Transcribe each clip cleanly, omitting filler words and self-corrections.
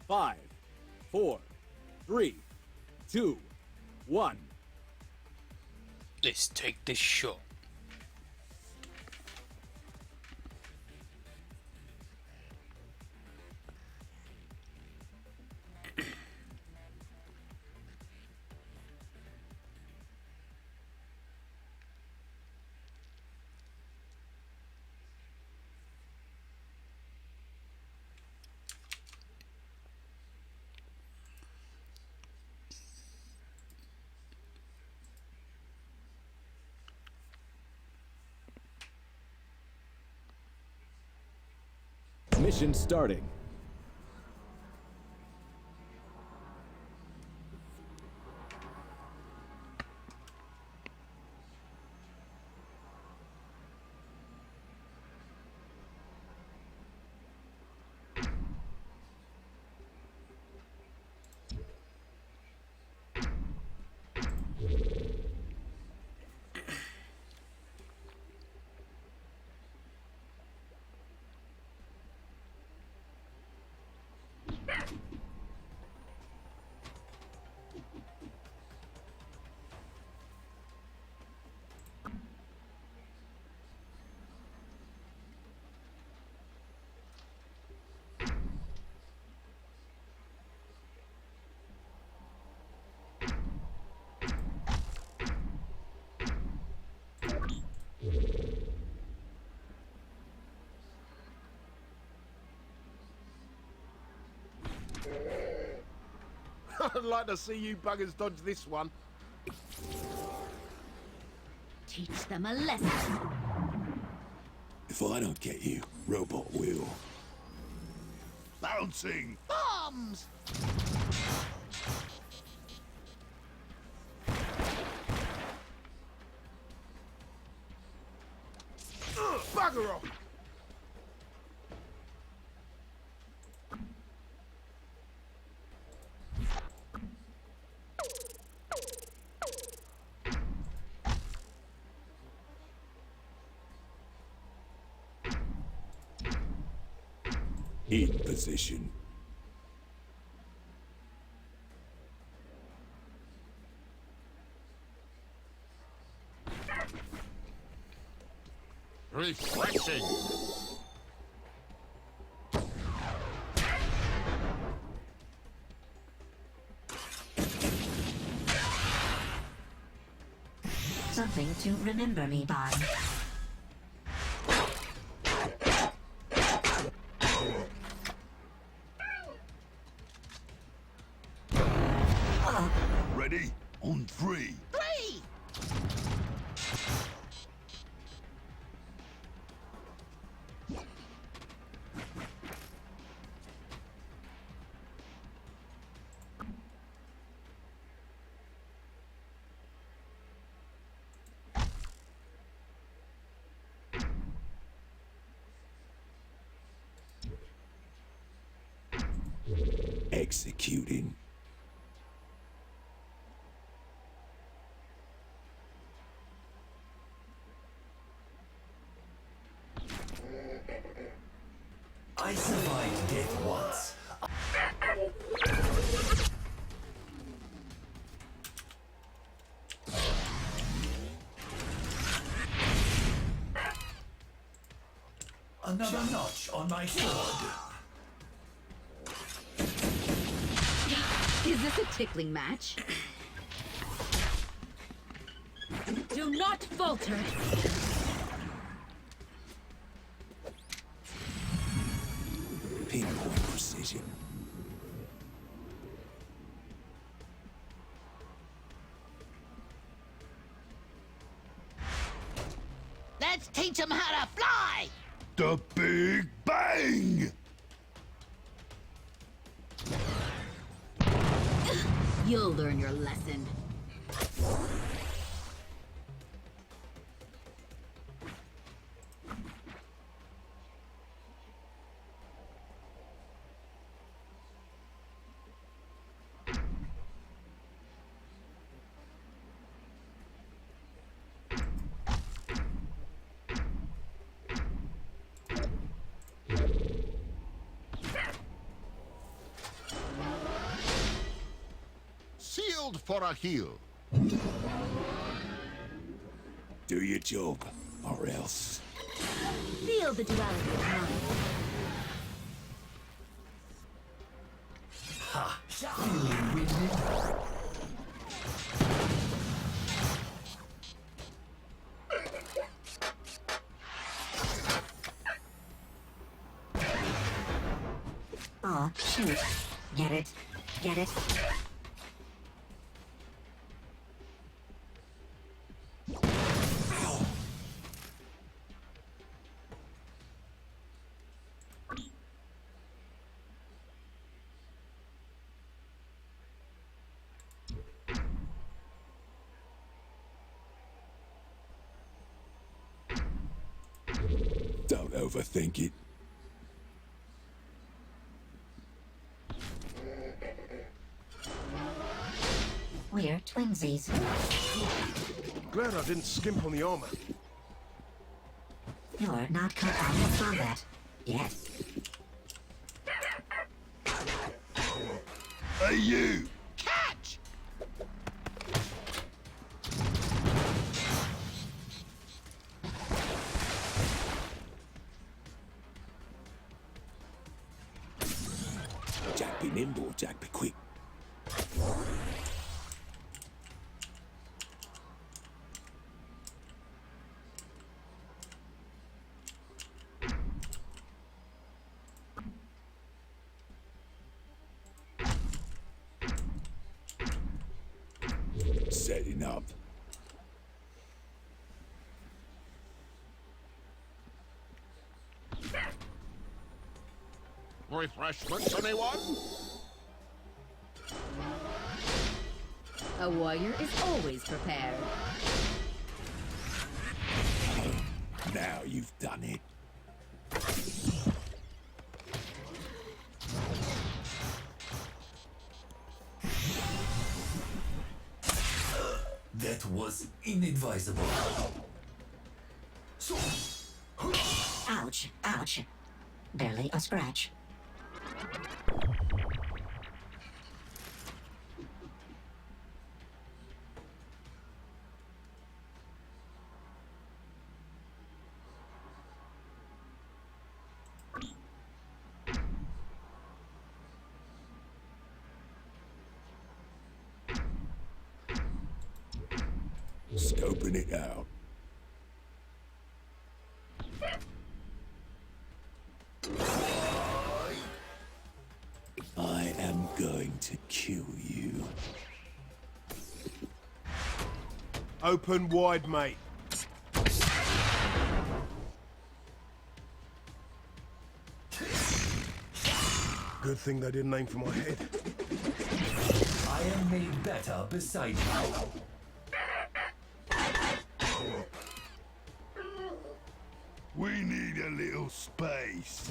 5, 4, 3, 2, 1. Let's take this shot. Mission starting. I'd like to see you buggers dodge this one. Teach them a lesson. If I don't get you, Robot will. Bouncing! Bombs! Bugger off! In position. Refreshing! Something to remember me by. Ready? On 3. Three! Executing. I survived death once. Another notch on my sword. Is this a tickling match? Do not falter! Pinpoint precision. Let's teach them how to fly! The Big Bang! You'll learn your lesson. build for a heal. Do your job, or else. Feel the duality of mind. Feeling winded? Oh, shoot. Get it? Get it? Don't overthink it. We're twinsies. Glad I didn't skimp on the armor. You're not cut out for combat. Yet. Hey, you! Catch! Jack be nimble, Jack be quick. Setting up. Refreshments, anyone? A warrior is always prepared. Now you've done it. That was inadvisable. So, Ouch. Ouch. Barely a scratch. Scoping it out. I am going to kill you. Open wide, mate. Good thing they didn't aim for my head. I am made better beside you. We need a little space.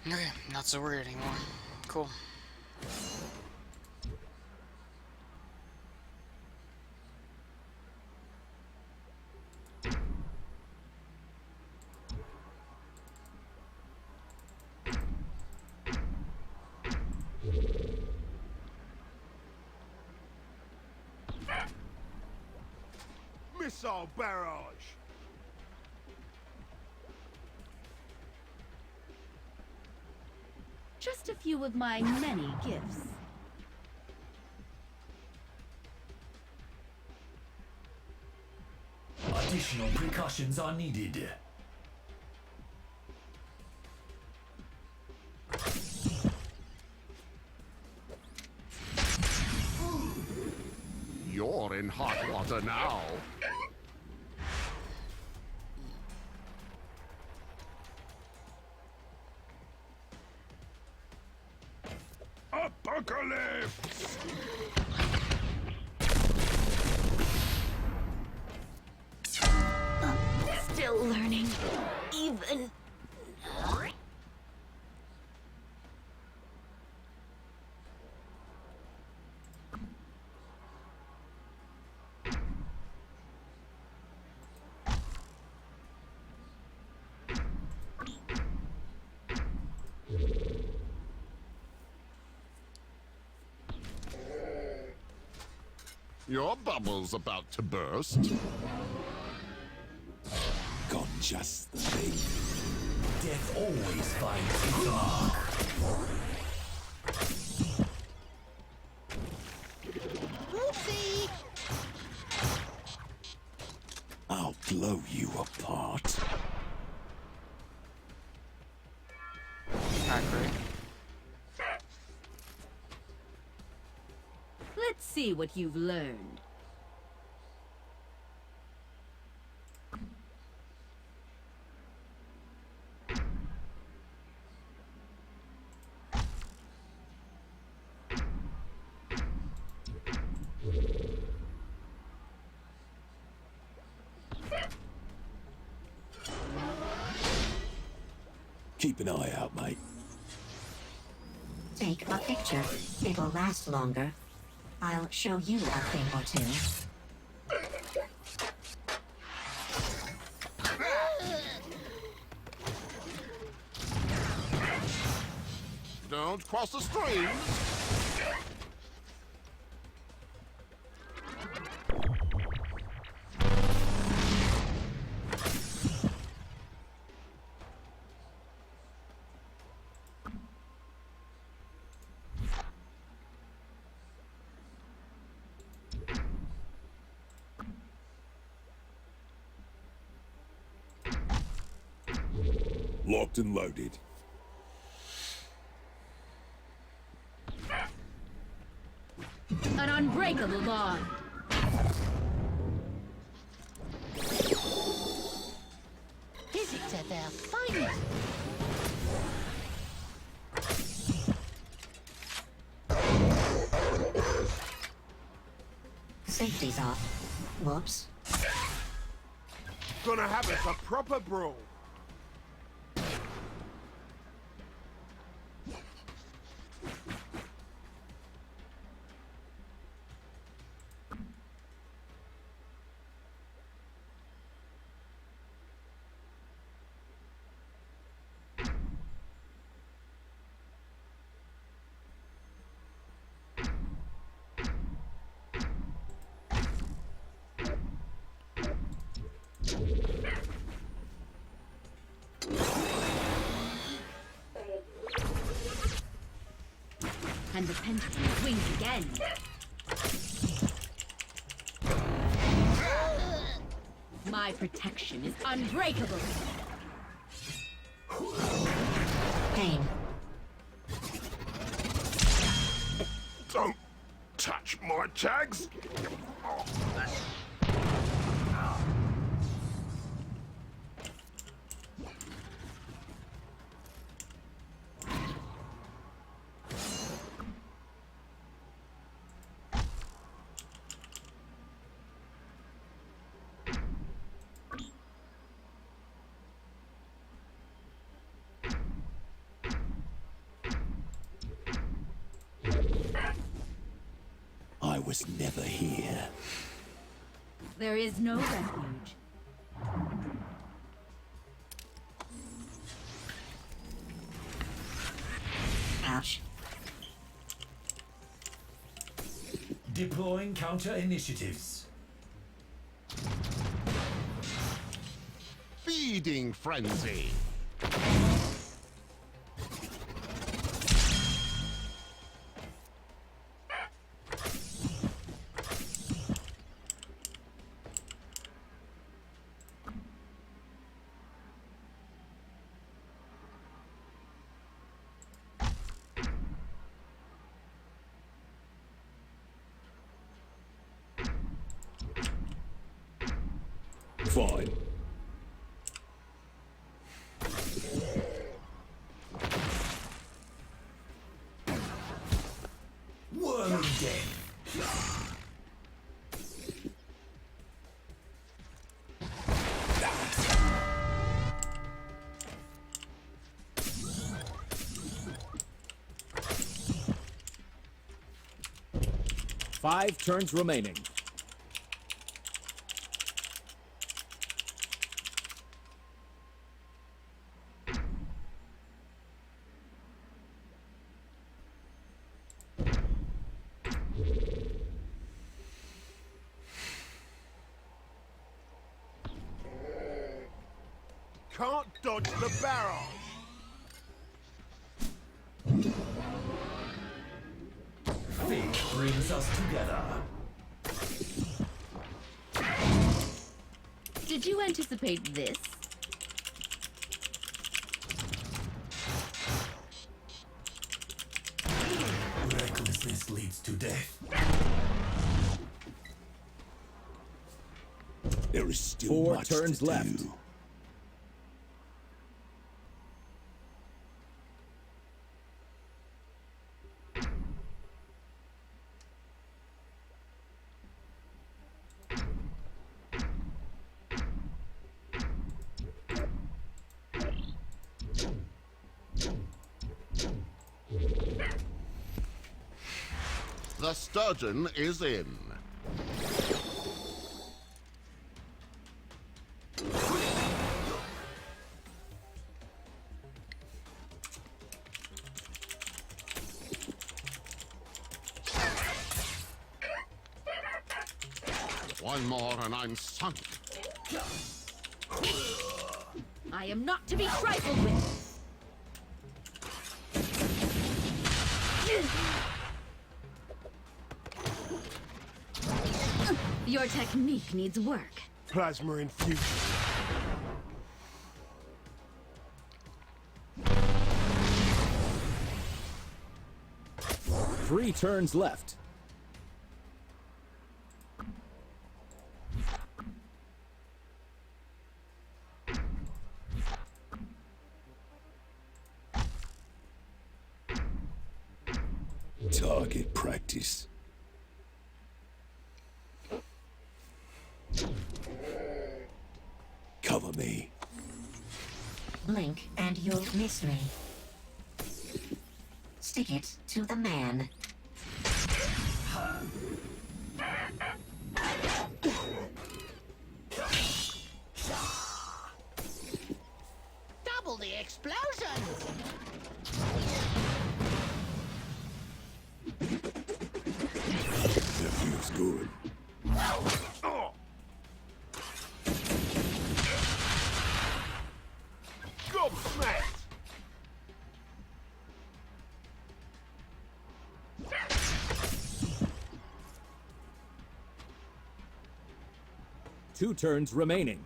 Okay, not so weird anymore. Cool. Missile barrage! Just a few of my many gifts. Additional precautions are needed. You're in hot water now. Apocalypse! Still learning. Even. Your bubble's about to burst. Got just the thing. Death always finds its mark. Oopsie! I'll blow you apart. Not great. Let's see what you've learned. Keep an eye out, mate. Take a picture. It'll last longer. I'll show you a thing or two. Don't cross the stream. Locked and loaded. An unbreakable bond. Physics at their finest. Safety's off. Whoops. Gonna have us a proper brawl. And the pendulum swings again. My protection is unbreakable. Pain. Don't touch my tags. I was never here. There is no refuge. Ouch. Deploying counter initiatives. Feeding frenzy. Fine. Worm death. 5 turns remaining. dodge the barrage. Fate brings us together. Did you anticipate this? Recklessness leads to death. There is still 4 much turns to left. do. The sturgeon is in. One more and I'm sunk. I am not to be trifled with. Your technique needs work. Plasma infusion. Three turns left. Target practice. Cover me. Blink and you'll miss me. Stick it to the man. Double the explosions! That feels good. Gobsmacked! Two turns remaining.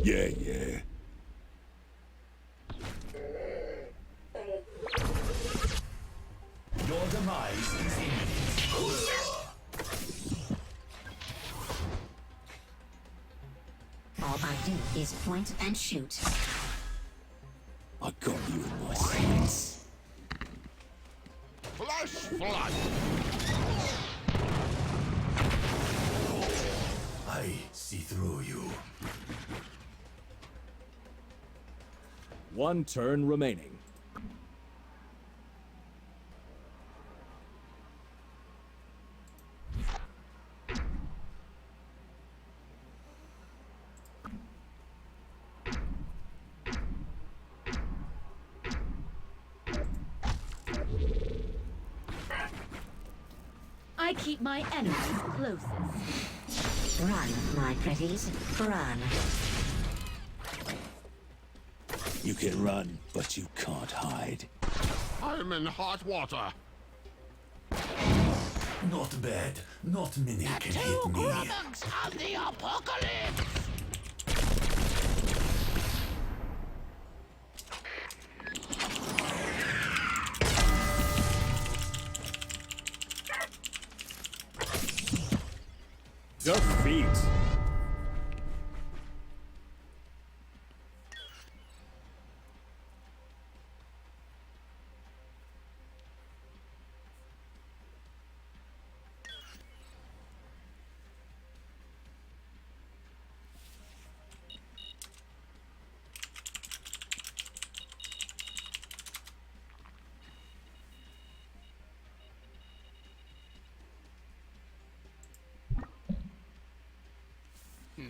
Yeah, yeah. Your demise is imminent. All I do is point and shoot. I got you in my sights. Flash flood! I see through you. One turn remaining. I keep my enemies closest. Run, my pretties, run. You can run, but you can't hide. I'm in hot water. Not bad. Not many can hit me. of the apocalypse! Defeat.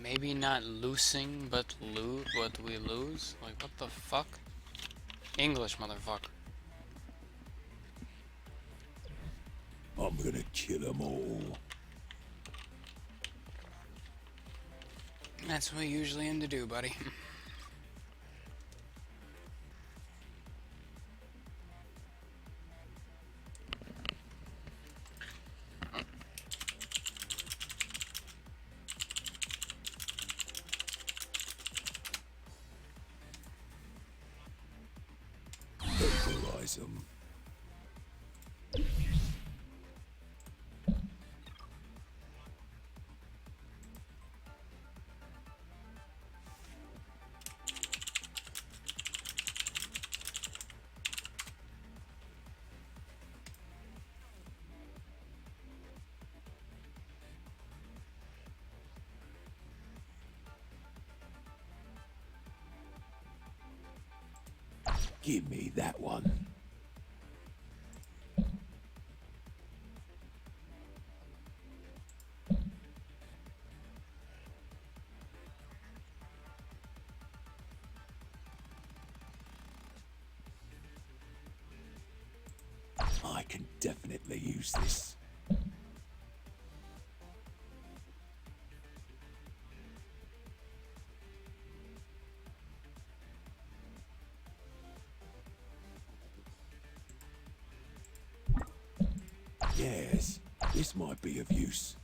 Maybe not losing, but we lose? Like, what the fuck? English, motherfucker. I'm gonna kill them all. That's what we usually aim to do, buddy. Vaporize them. Give me that one. I can definitely use this. Yes, this might be of use.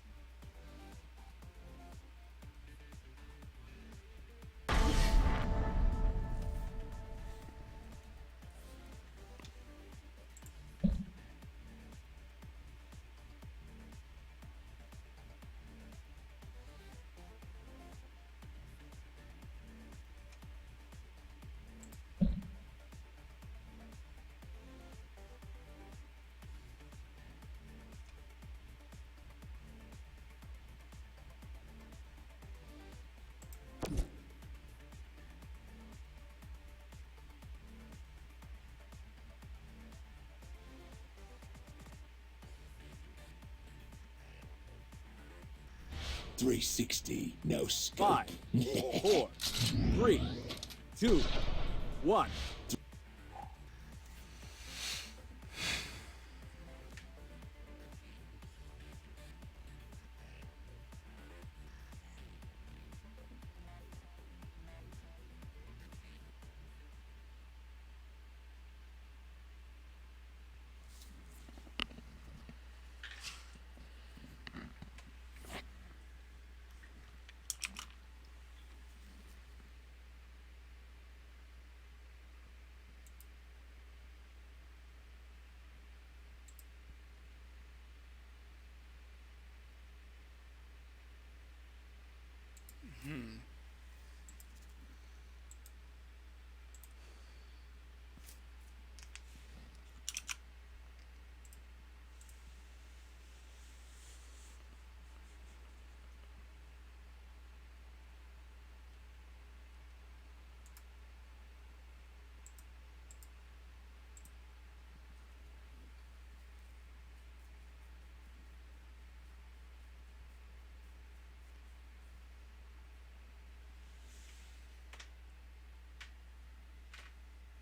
.360, no scope. 5, 4, 3, 2, 1.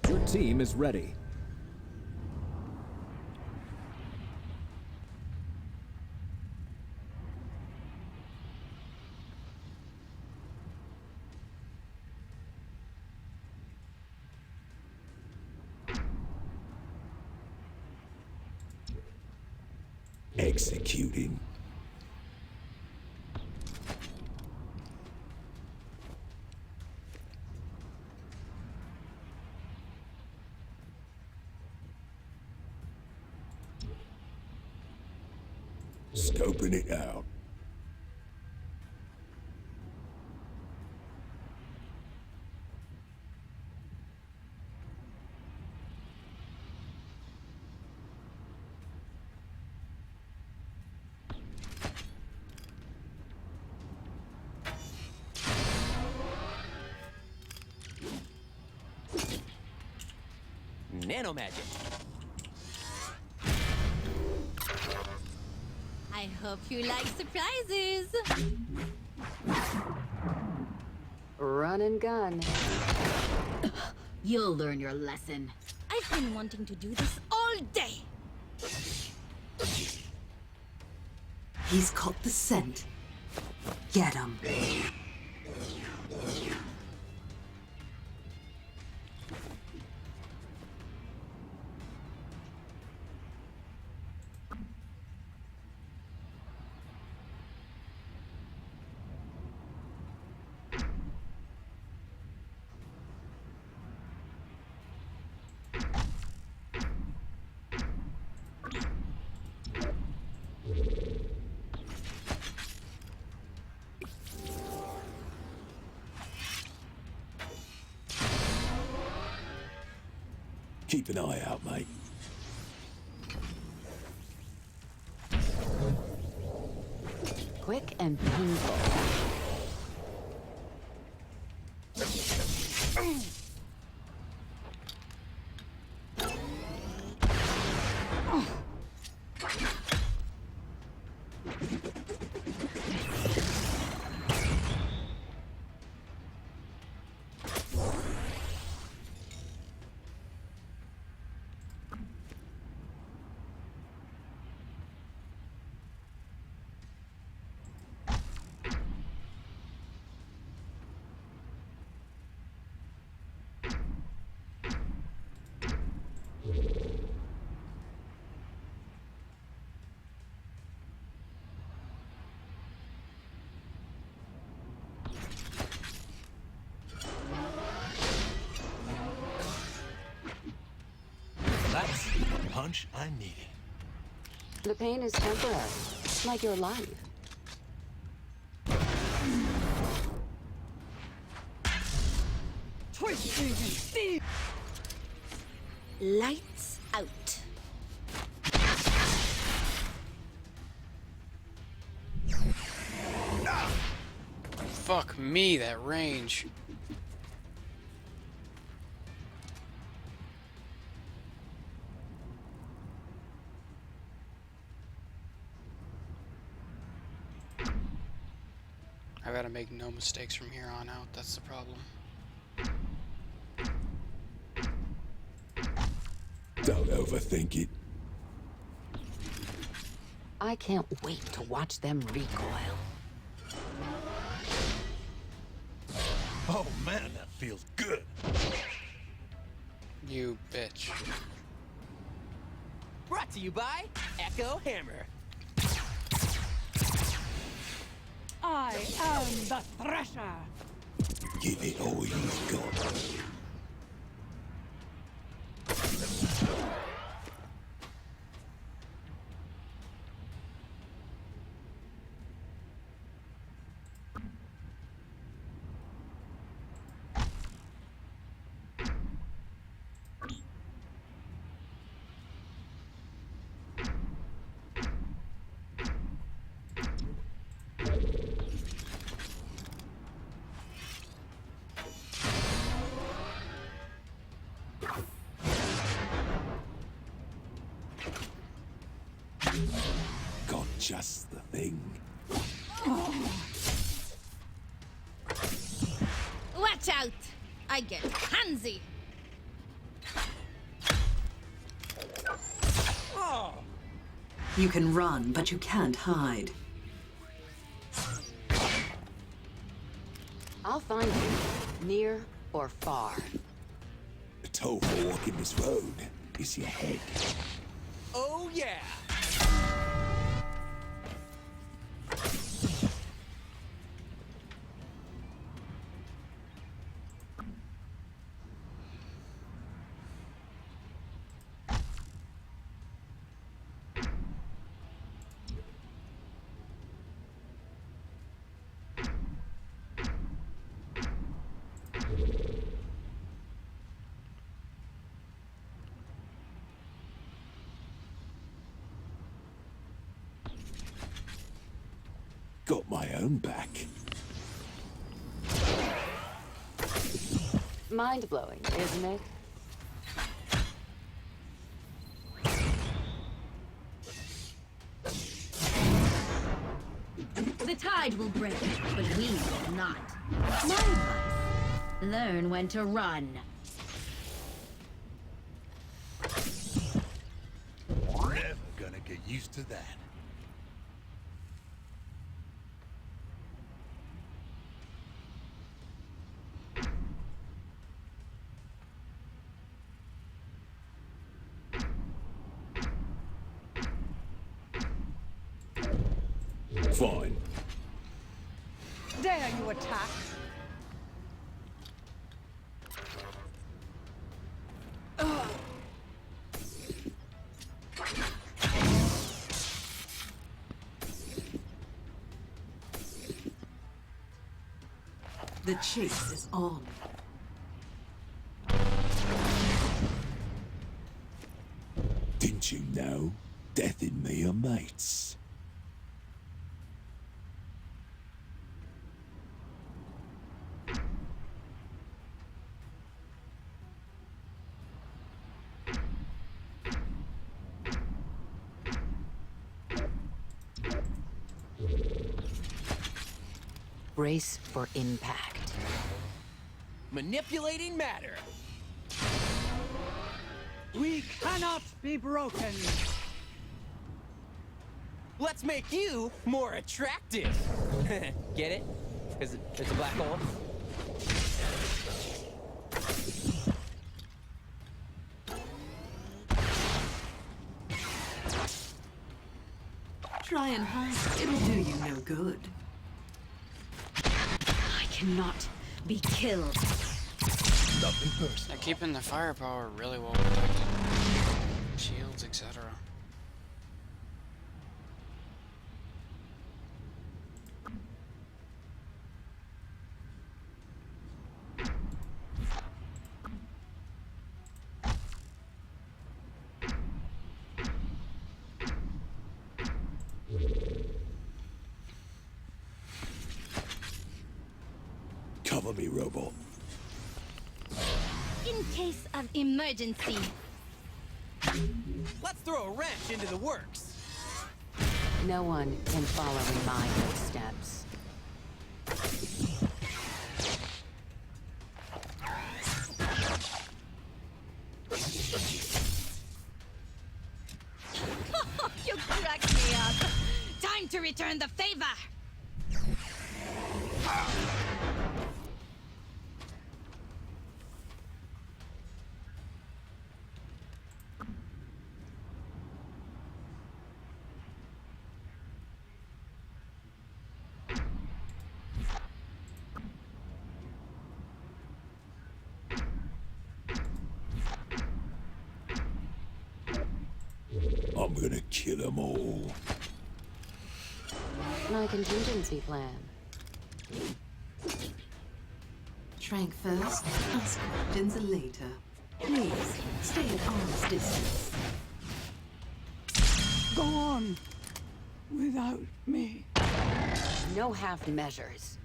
Your team is ready. Executing. Scoping it out. Nanomagic. I hope you like surprises. Run and gun. You'll learn your lesson. I've been wanting to do this all day. He's caught the scent. Get him. Keep an eye out, mate. Quick and painful. That's the punch I needed. The pain is temporary, like your life. Lights out. Fuck me, that range. I gotta make no mistakes from here on out, that's the problem. Don't overthink it. I can't wait to watch them recoil. Oh man, that feels good. You bitch. Brought to you by Echo Hammer. I am the Thresher. Give it all you've got. Got just the thing. Watch out! I get handsy. You can run, but you can't hide. I'll find you, near or far. The toll for walking this road is your head. Oh yeah. Got my own back. Mind-blowing, isn't it? The tide will break, but we will not. My advice, Learn when to run. Never gonna get used to that. Fine. Dare you attack? The chase is on. Didn't you know? Death and me are mates. Brace for impact. Manipulating matter. We cannot be broken. Let's make you more attractive. Get it? Because it's a black hole. Try and hide. It'll do you no good. I cannot be killed. Nothing personal. They're keeping the firepower really well protected. Shields, etc. Cover me, robot. In case of emergency. Let's throw a wrench into the works. No one can follow in my footsteps. You cracked me up. Time to return the favor. I'm gonna kill them all. My contingency plan. Trank first, ask questions later. Please, stay at arm's distance. Go on. Without me. No half measures.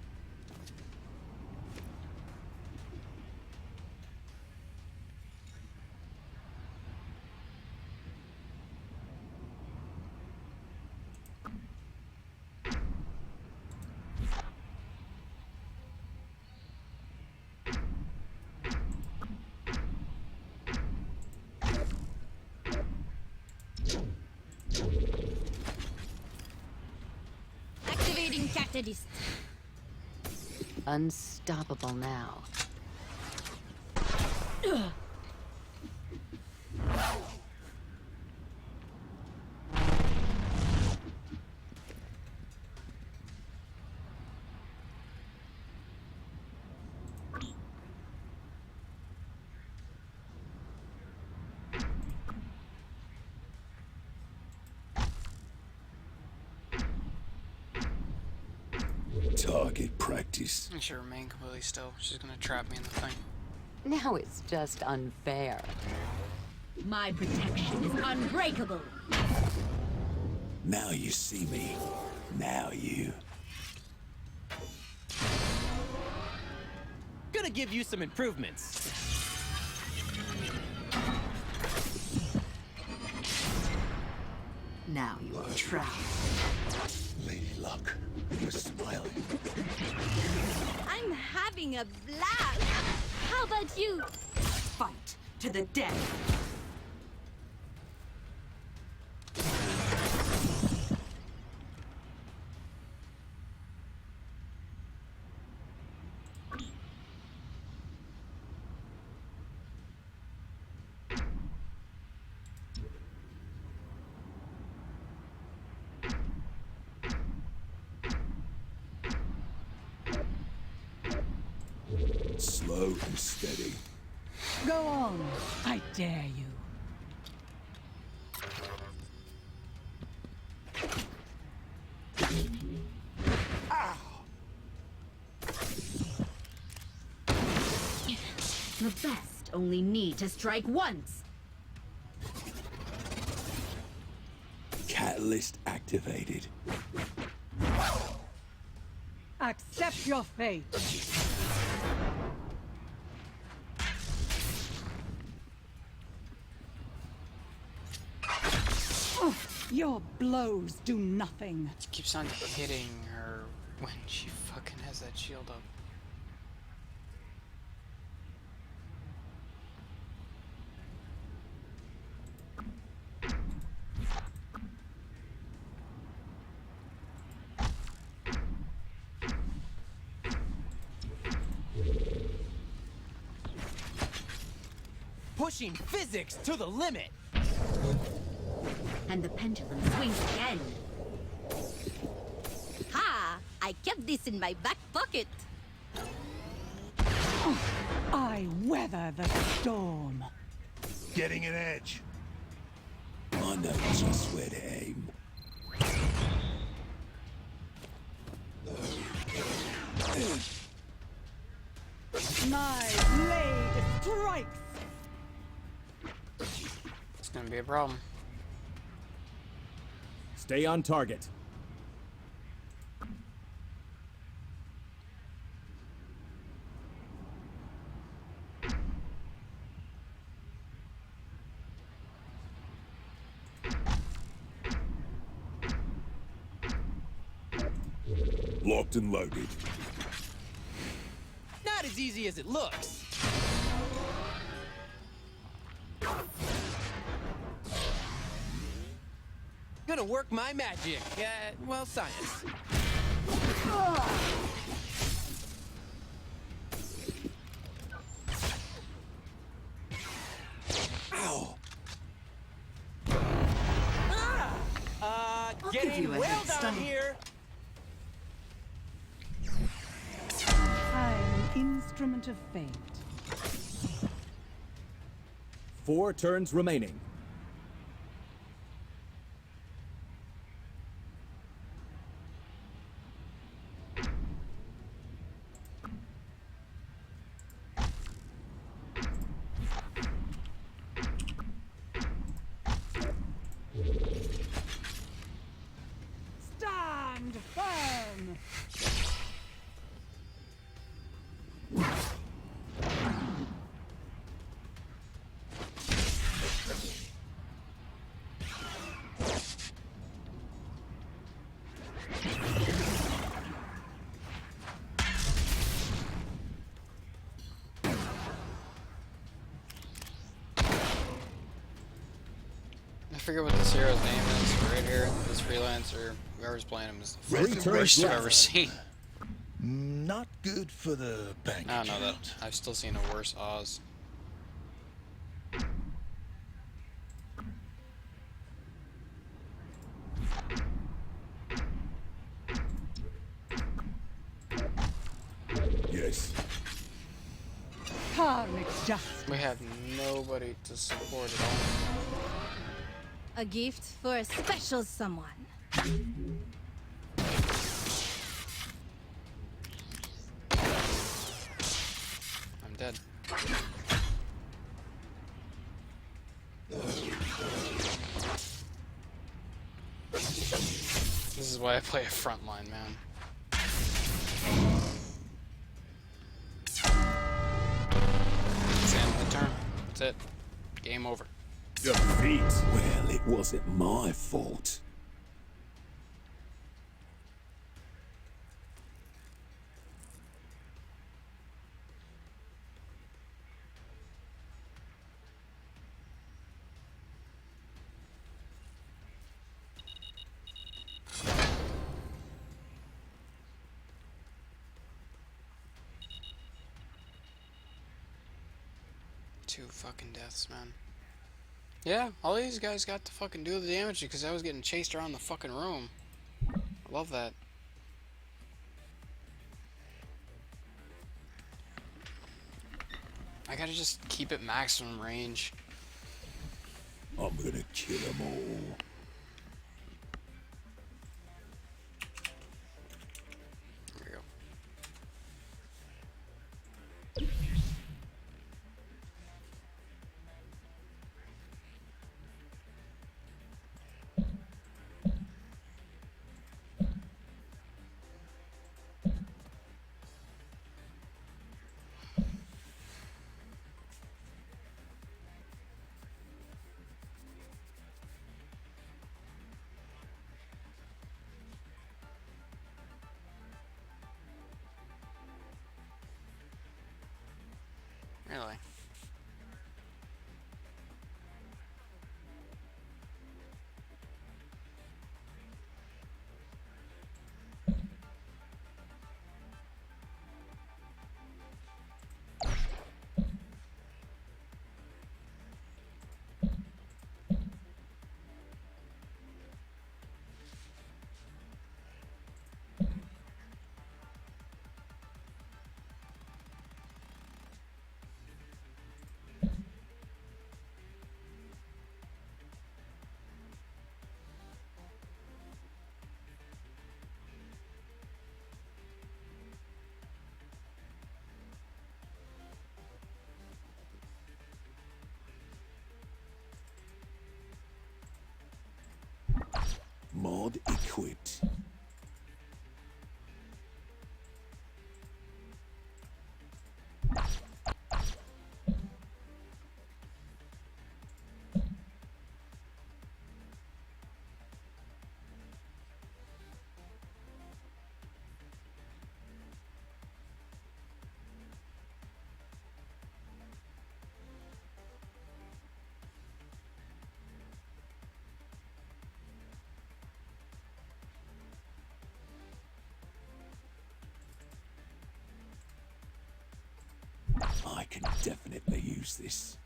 Activating catalyst. Unstoppable now. Target practice. I should remain completely still. She's gonna trap me in the thing. Now it's just unfair. My protection is unbreakable. Now you see me. Now you. Gonna give you some improvements. Now you are trapped. Lady Luck, you're smiling. I'm having a blast. How about you? Fight to the death. Slow and steady. Go on, I dare you. The best only need to strike once. Catalyst activated. Accept your fate. Oh, your blows do nothing. It keeps on hitting her when she fucking has that shield up. Pushing physics to the limit. And the pendulum swings again. Ha! I kept this in my back pocket. I weather the storm. Getting an edge. I know just where to aim. My blade strikes. It's gonna be a problem. Stay on target. Locked and loaded. Not as easy as it looks. Gonna work my magic. Well, science. Ow! give Getting you a well head down start. here. I'm an instrument of fate. 4 turns remaining. Stand firm. I forget what this hero's name is right here. This freelancer, whoever's playing him, is the Three worst turns I've left. ever seen. Not good for the bank I don't know that. account. I've still seen a worse Oz. Yes. Karmic justice. We have nobody to support at all. A gift for a special someone. I'm dead. This is why I play a frontline, man. It's the end of the turn. That's it. Game over. Defeat. Well, it wasn't my fault. Two fucking deaths, man. Yeah, all these guys got to fucking do the damage because I was getting chased around the fucking room. I love that. I gotta just keep it maximum range. I'm gonna kill them all. There we go. Really? Mod equipped. I can definitely use this.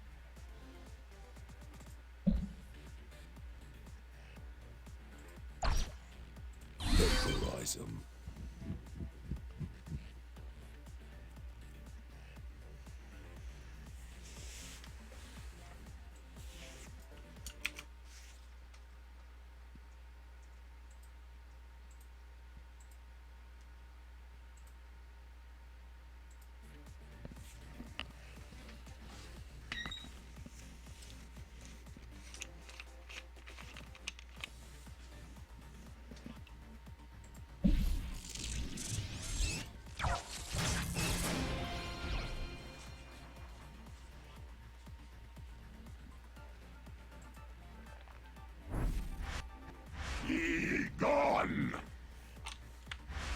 Vaporize them. Ye gone!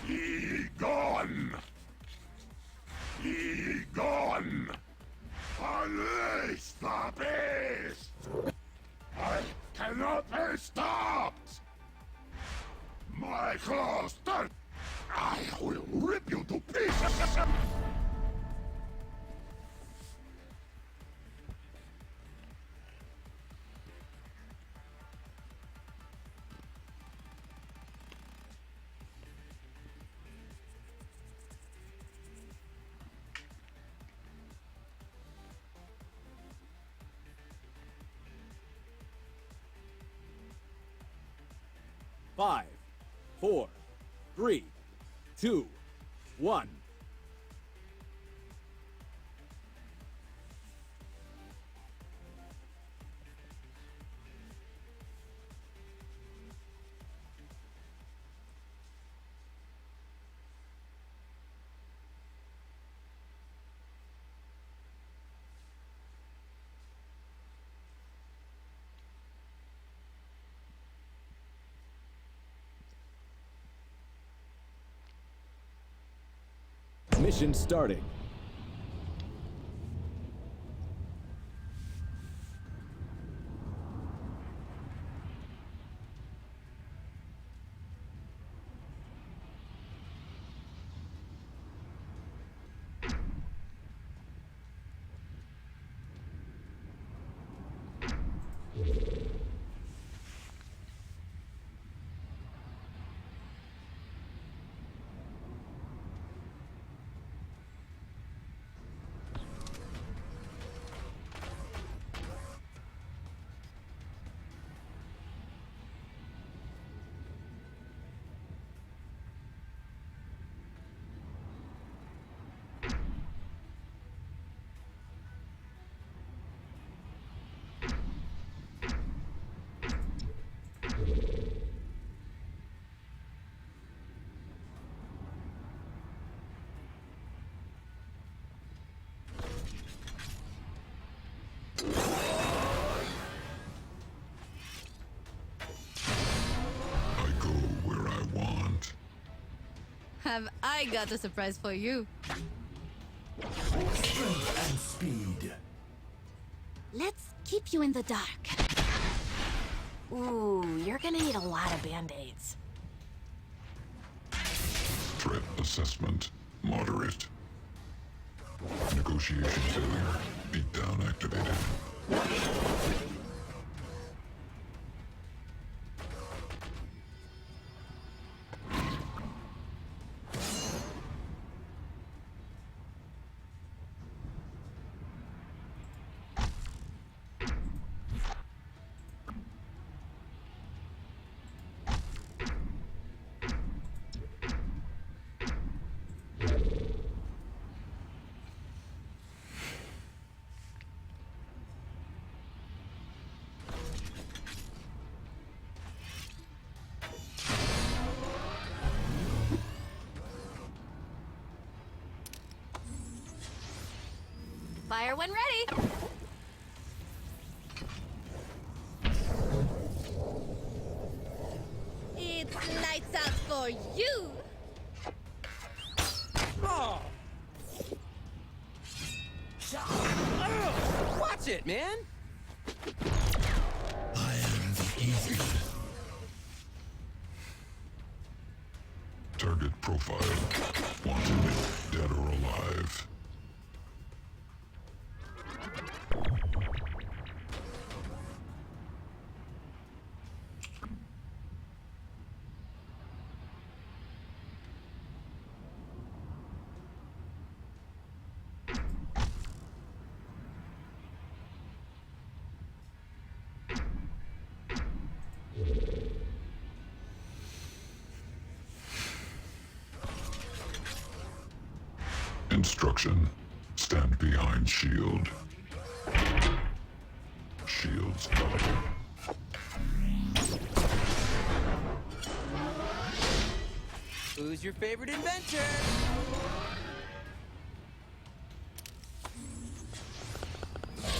Ye gone! Ye gone! Unleash the beast! I cannot be stopped! My claws turn! I will rip you to pieces! Five, 4, 3, 2, 1. Mission starting. Have I got a surprise for you? Strength and speed. Let's keep you in the dark. Ooh, you're gonna need a lot of band-aids. Threat assessment moderate. Negotiation failure. Beatdown activated. Fire when ready. It's lights out for you. Oh. Watch it, man. I am the evil. Target profile. Wanted, dead or alive. Instruction. Stand behind shield. Shields up. Who's your favorite inventor?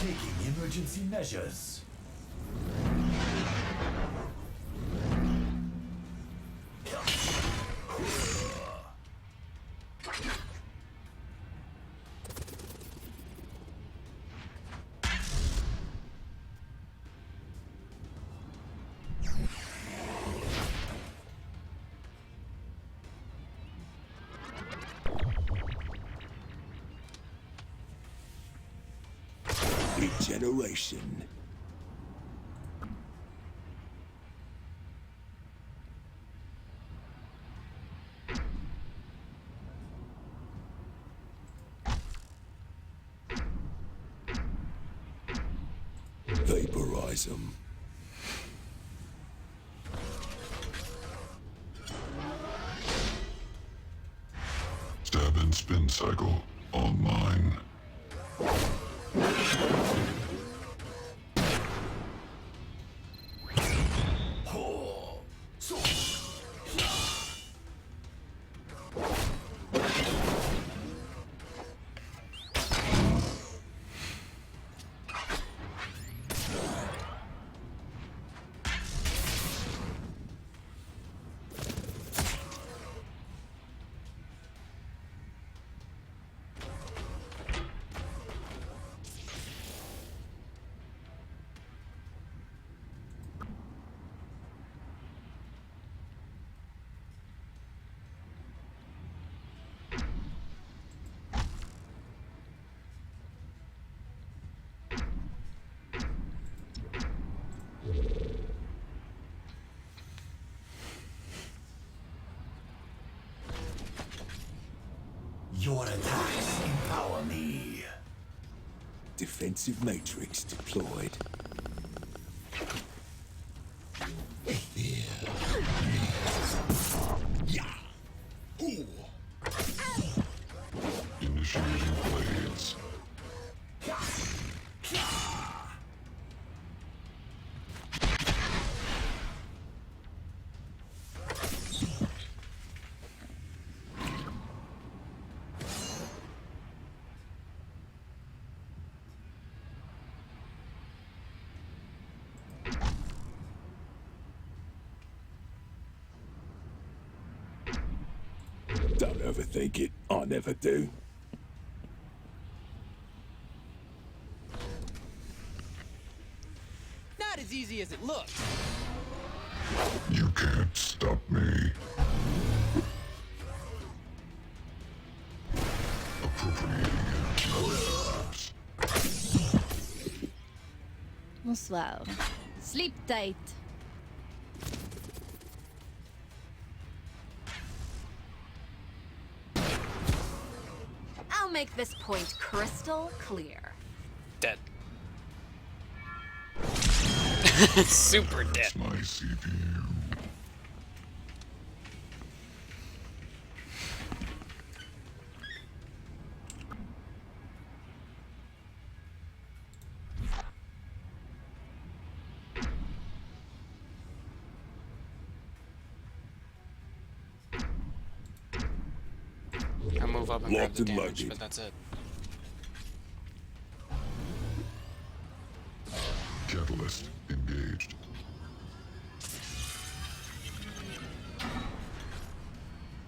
Taking emergency measures. Regeneration. Vaporize them. Stab and spin cycle online. Defensive matrix deployed. Initiating blades. Don't overthink it. I never do. Not as easy as it looks. You can't stop me. Appropriating intelligence. Bonsoir. Sleep tight. I'll make this point crystal clear. Dead. Super dead. That's my CPU. I move up and grab Locked the and damage, loaded. but that's it. Catalyst engaged.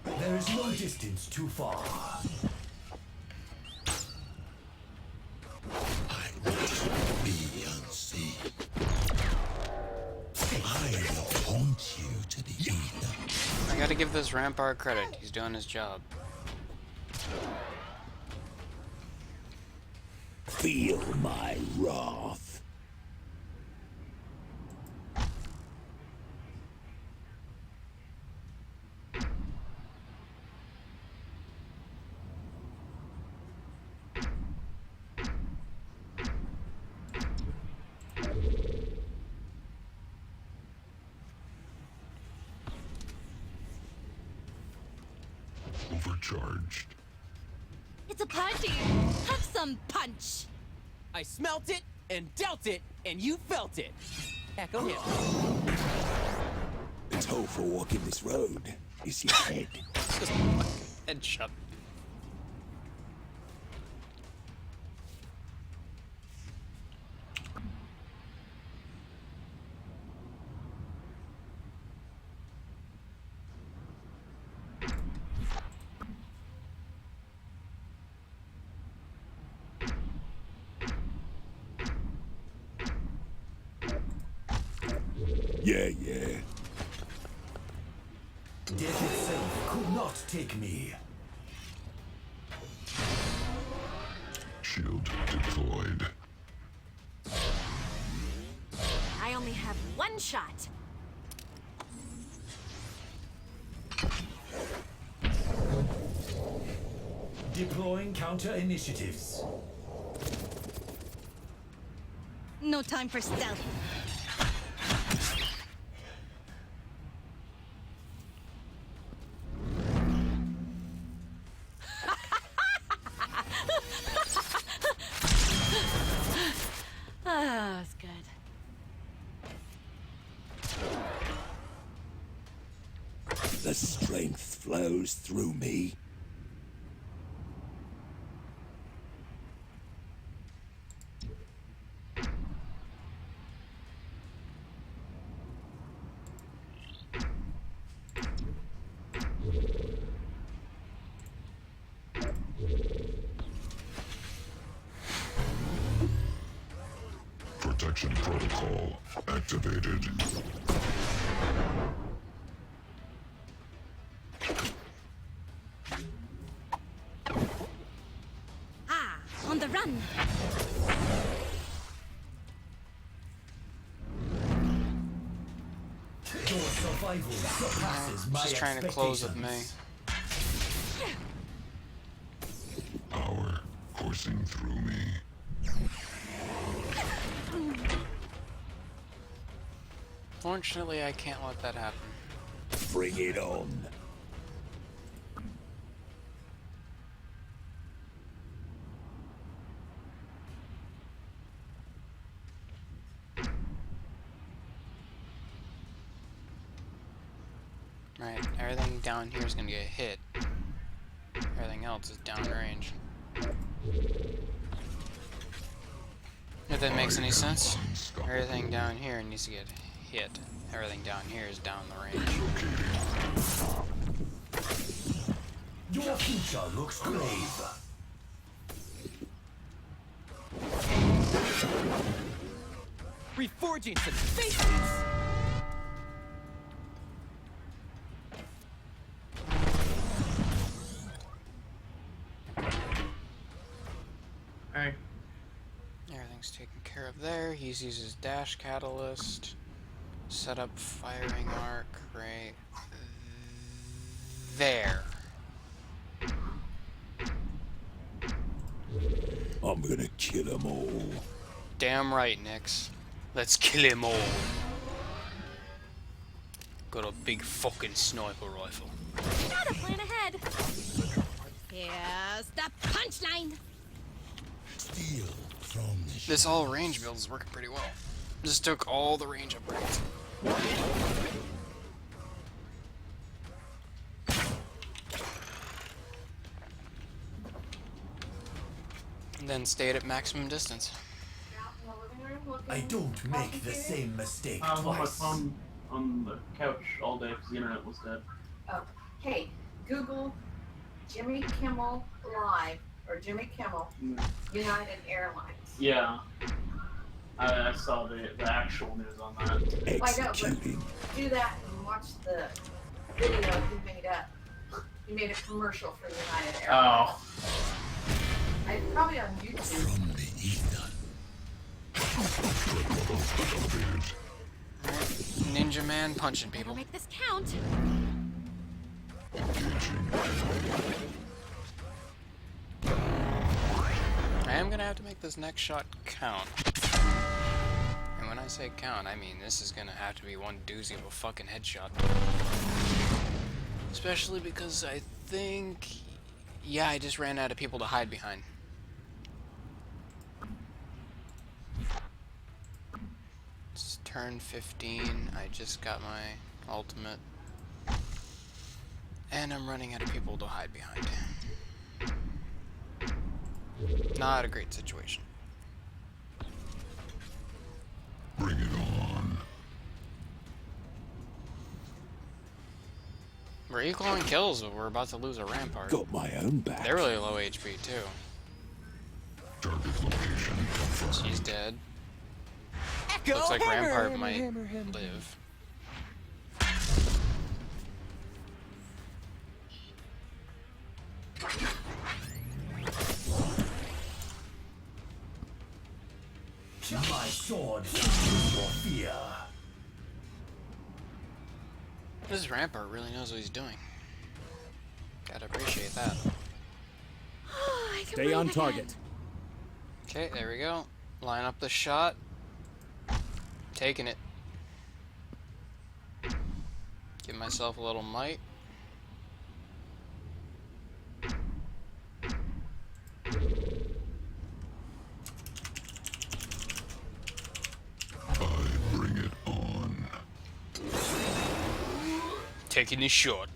There is no distance too far. I must be unseen. I will point you to the ether. I gotta give this Rampart credit. He's doing his job. Feel my wrath. Overcharged. It's a party. Have some punch. I smelt it and dealt it, and you felt it. Echo him. The toll for walking this road is your head. Just headshot. Yeah, yeah. Death itself could not take me. Shield deployed. I only have one shot. Deploying counter initiatives. No time for stealth. Ah, that's good. The strength flows through me. Protection protocol activated. Ah, on the run. Your survival surpasses my She's trying to close with me. expectations. Power coursing through me. Fortunately, I can't let that happen. Bring it on. Right, everything down here is gonna get hit. Everything else is downrange. If that makes any sense. Everything down here needs to get hit. Everything down here is down the range. Your future looks grave. Reforging some faces! Alright. Everything's taken care of there. He's used his dash catalyst. Set up firing arc right there. I'm gonna kill them all. Damn right, Nix. Let's kill him all. Got a big fucking sniper rifle. Gotta plan ahead. Here's the punchline. Steal from the This all range build is working pretty well. Just took all the range upgrades. And then stayed at maximum distance. I don't make the same mistake twice. I'm on the couch all day because the internet was dead. Oh, hey, Google Jimmy Kimmel Live or Jimmy Kimmel United Airlines. Yeah. I saw the actual news on that. I know, but do that and watch the video he made up. He made a commercial for United Airlines. Oh. It's probably on YouTube. From the ether. Ninja man punching people. Make this count. I am gonna have to make this next shot count. And when I say count, I mean this is gonna have to be one doozy of a fucking headshot. Especially because I think... yeah, I just ran out of people to hide behind. It's turn 15, I just got my ultimate. And I'm running out of people to hide behind. Not a great situation. Bring it on. We're equaling kills, but we're about to lose a Rampart. Got my own back. They're really low HP too. Target location confirmed. She's dead. Echo, Looks like hammer, Rampart hammer, might hammer, hammer. live. My sword kills your fear. This Rampart really knows what he's doing. Gotta appreciate that. Stay on target. Okay, there we go. Line up the shot. Taking it. Give myself a little might. Bring it on. Taking his shot.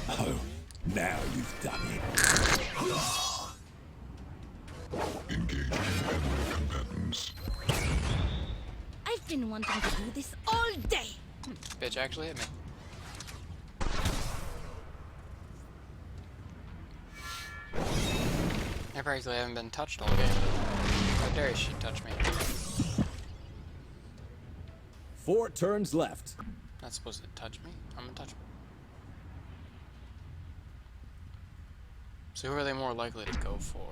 Oh, now you've done it. Engaging enemy combatants. I've been wanting to do this all day. Bitch actually hit me. I practically haven't been touched all game. How dare she touch me? 4 turns left. Not supposed to touch me. I'm gonna touch me. So who are they more likely to go for?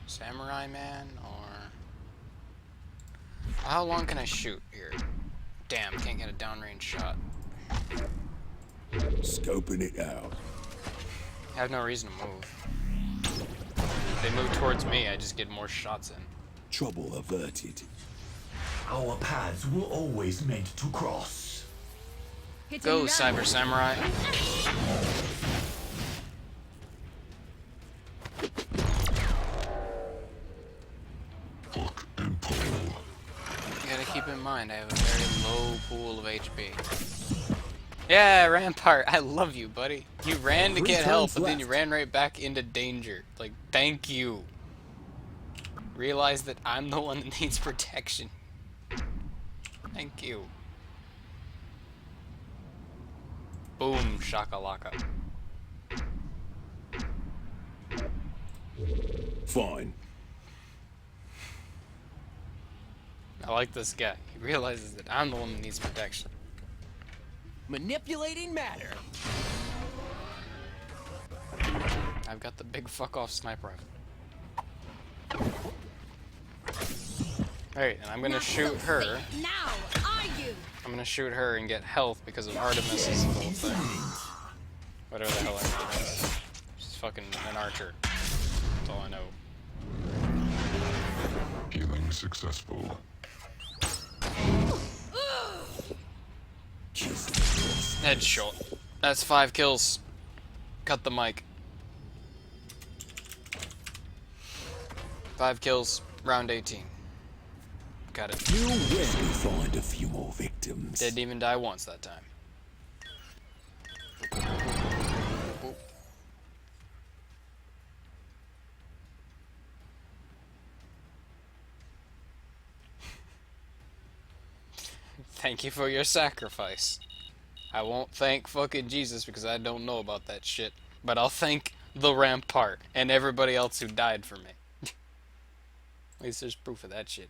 Samurai Man or... How long can I shoot here? Damn, can't get a downrange shot. Scoping it out. I have no reason to move. If they move towards me, I just get more shots in. Trouble averted. Our paths were always meant to cross. Go, Cyber Samurai. You gotta keep in mind, I have a very low pool of HP. Yeah, Rampart, I love you, buddy. You ran to get help, but then you ran right back into danger. Like, thank you. Realize that I'm the one that needs protection. Thank you. Boom, shakalaka. Fine. I like this guy. He realizes that I'm the one that needs protection. Manipulating matter. I've got the big fuck off sniper rifle. Alright, and I'm gonna shoot her. Now, are you? I'm gonna shoot her and get health because of Artemis's little thing. Whatever the hell Artemis is. She's fucking an archer. That's all I know. Healing successful. Headshot. That's 5 kills. Cut the mic. 5 kills, round 18. Got it. You win. We find a few more victims. Didn't even die once that time. Thank you for your sacrifice. I won't thank fucking Jesus because I don't know about that shit. But I'll thank the Rampart and everybody else who died for me. At least there's proof of that shit.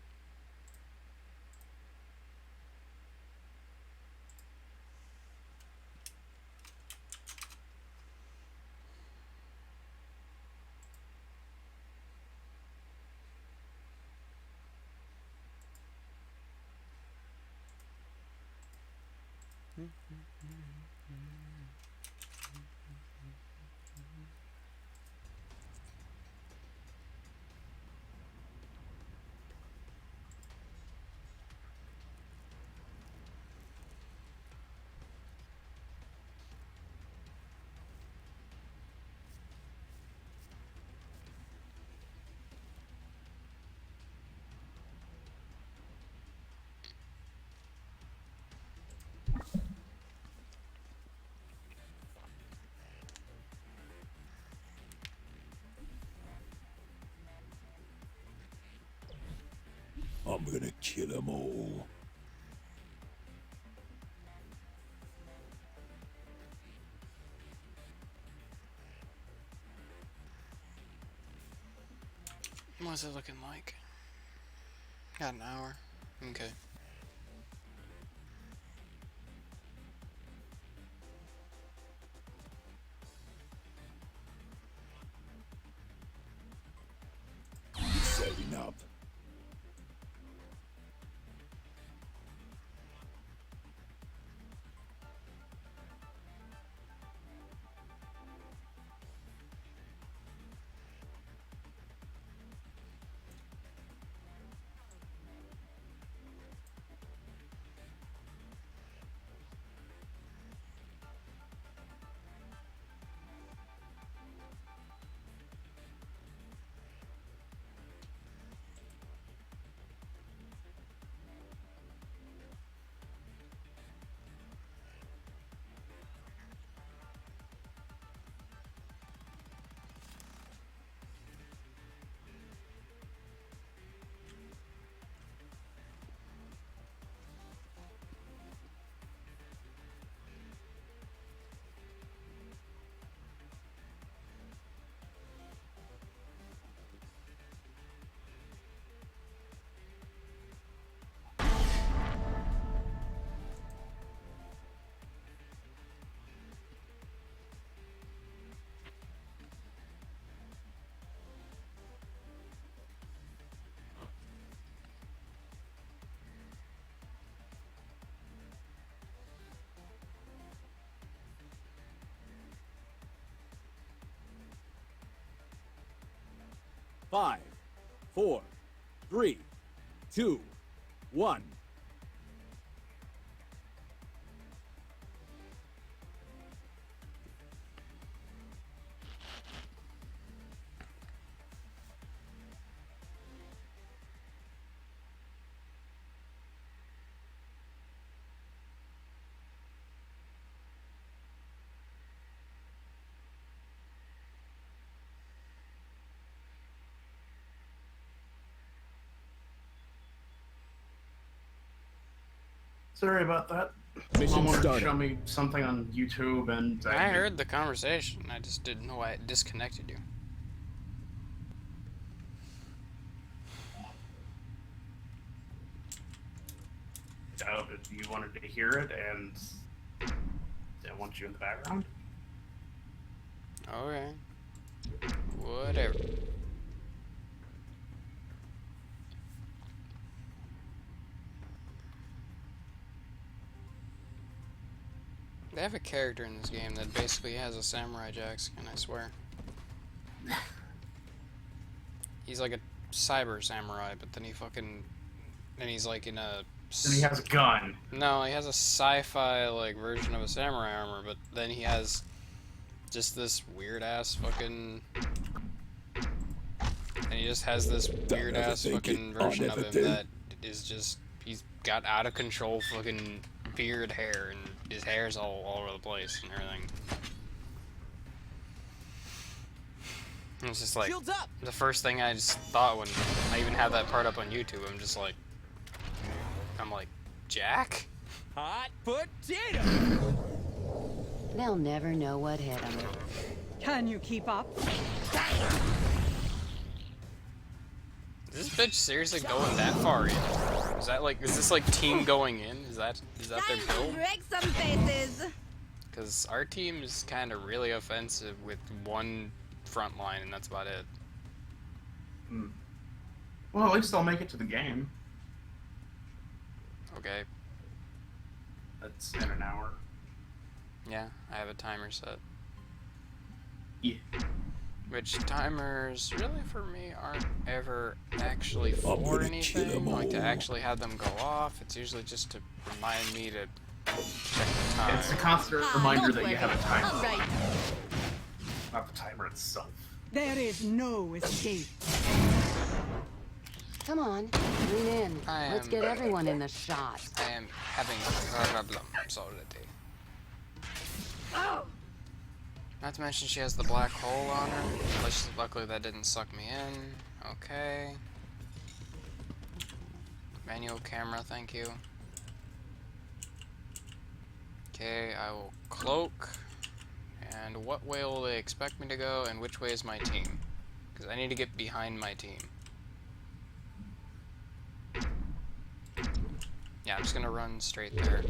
I'm gonna kill them all. What's it looking like? Got an hour. Okay. Setting up. Five, 4, 3, 2, 1. Sorry about that. Mission Someone wanted to started. show me something on YouTube, and I heard the conversation. I just didn't know why it disconnected you. You wanted to hear it, and I want you in the background. Okay. Whatever. They have a character in this game that basically has a samurai jack skin, I swear. He's like a cyber samurai, but then he's like in a... And he has a gun. No, he has a sci-fi like version of a samurai armor, but then he has just this weird ass fucking... And he just has this weird ass fucking version of him that is just... He's got out of control fucking beard hair, and his hair's all over the place and everything. It's just like, the first thing I just thought when I even had that part up on YouTube, I'm like, Jack? Hot potato! They'll never know what hit them. Can you keep up? Is this bitch seriously going that far in? Is this like team going in? Is that their build? Break some faces. Because our team is kind of really offensive with one front line, and that's about it. Hmm. Well, at least I'll make it to the game. Okay. That's in an hour. Yeah, I have a timer set. Yeah. Which timers, really for me, aren't ever actually for anything. Like to actually have them go off. It's usually just to remind me to check the time. It's a constant reminder that you have a timer. All right. Not the timer itself. There is no escape. Come on, lean in. Let's get everyone in the shot. I am having problems already. Oh. Not to mention she has the black hole on her. Luckily that didn't suck me in. Okay. Manual camera, thank you. Okay, I will cloak. And what way will they expect me to go, and which way is my team? Because I need to get behind my team. Yeah, I'm just gonna run straight there.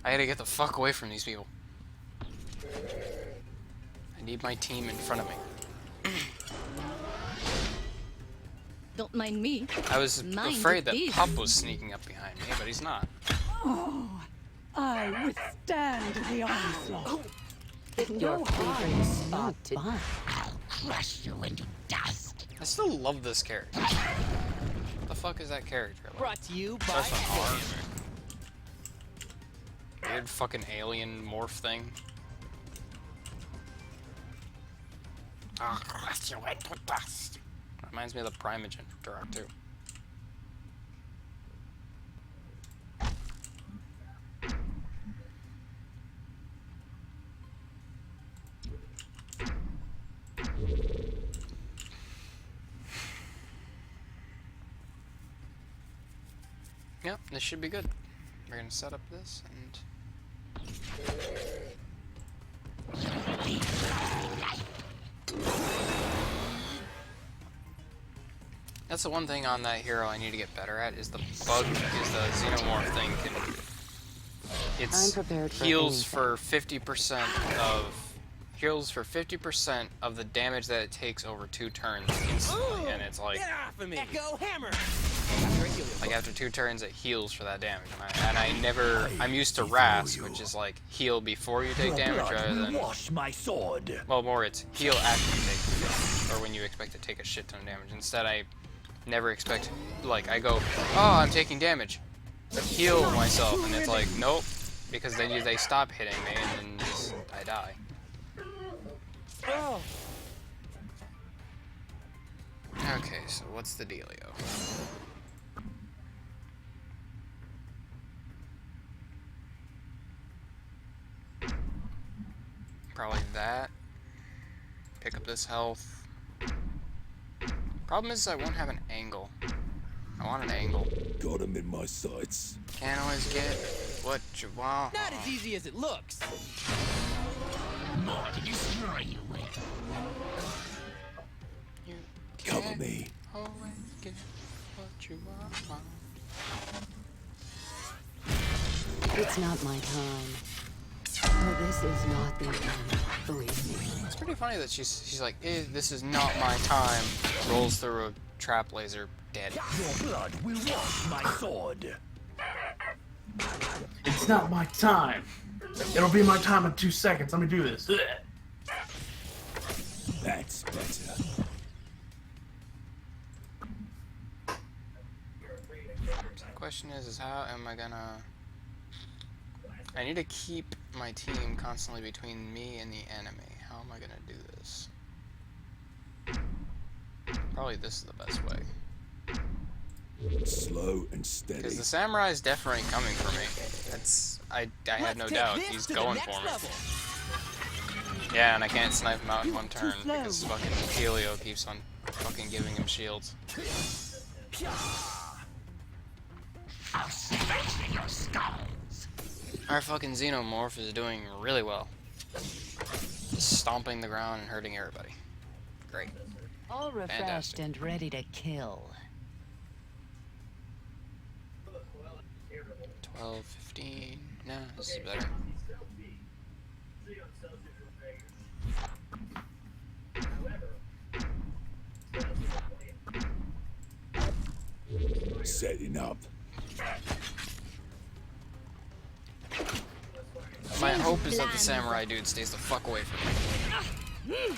I gotta get the fuck away from these people. I need my team in front of me. Don't mind me. I was afraid that these. Pop was sneaking up behind me, but he's not. Oh, I withstand the onslaught. Your favorite spot to... I'll crush you into dust. I still love this character. What the fuck is that character? Like, Brought to you by that's an arm. Weird fucking alien morph thing. I'll crush you into dust. Reminds me of the Primogen from Dark 2. Yep, this should be good. We're gonna set up this and... That's the one thing on that hero I need to get better at, is the bug, is the xenomorph thing can... It's heals for 50% of the damage that it takes over 2 turns instantly, and it's like... Get off of me! Echo hammer! Like after 2 turns, it heals for that damage, I'm used to Rask, which is like heal before you take damage rather than... Wash my sword. Well, more it's heal after you take damage, or when you expect to take a shit ton of damage. Instead, I never expect, like, I go, oh, I'm taking damage, heal myself, and it's like, nope, because then they stop hitting me, and then I die. Okay, so what's the dealio? Probably that. Pick up this health. Problem is I won't have an angle. I want an angle. got him in my sights. Can't always get what you want. Not as easy as it looks. More to destroy you with. You Cover me. always get what you want. It's not my time. Oh, this is not the end. Believe me. It's pretty funny that she's like, this is not my time. Rolls through a trap laser, dead. Your blood will wash my sword. It's not my time. It'll be my time in 2 seconds. Let me do this. That's better. So the question is how am I gonna... I need to keep my team constantly between me and the enemy. How am I gonna do this? Probably this is the best way. Slow and steady. Because the samurai is definitely coming for me. That's... I had no doubt. He's going for me. Yeah, and I can't snipe him out in one turn because fucking Helio keeps on fucking giving him shields. I'll smash your skulls. Our fucking Xenomorph is doing really well. Just stomping the ground and hurting everybody. Great. All refreshed Fantastic. and ready to kill. 12, 15. No, this is better. Setting up. My hope is that the samurai dude stays the fuck away from me.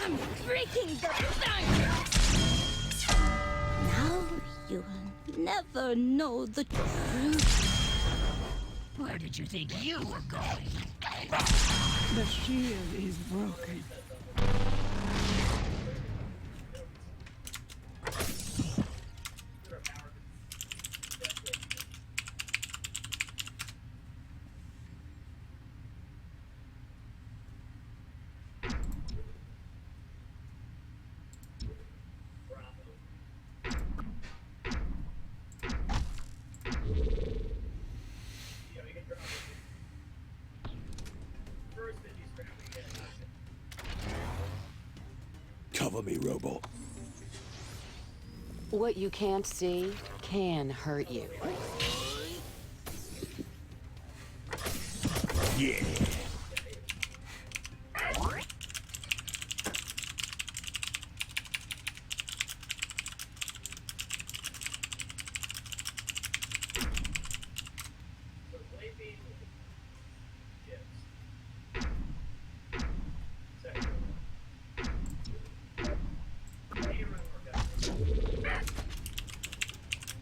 I'm breaking the bank! Now you will never know the truth. Where did you think you were going? The shield is broken. Cover me, robot. What you can't see can hurt you. Yeah.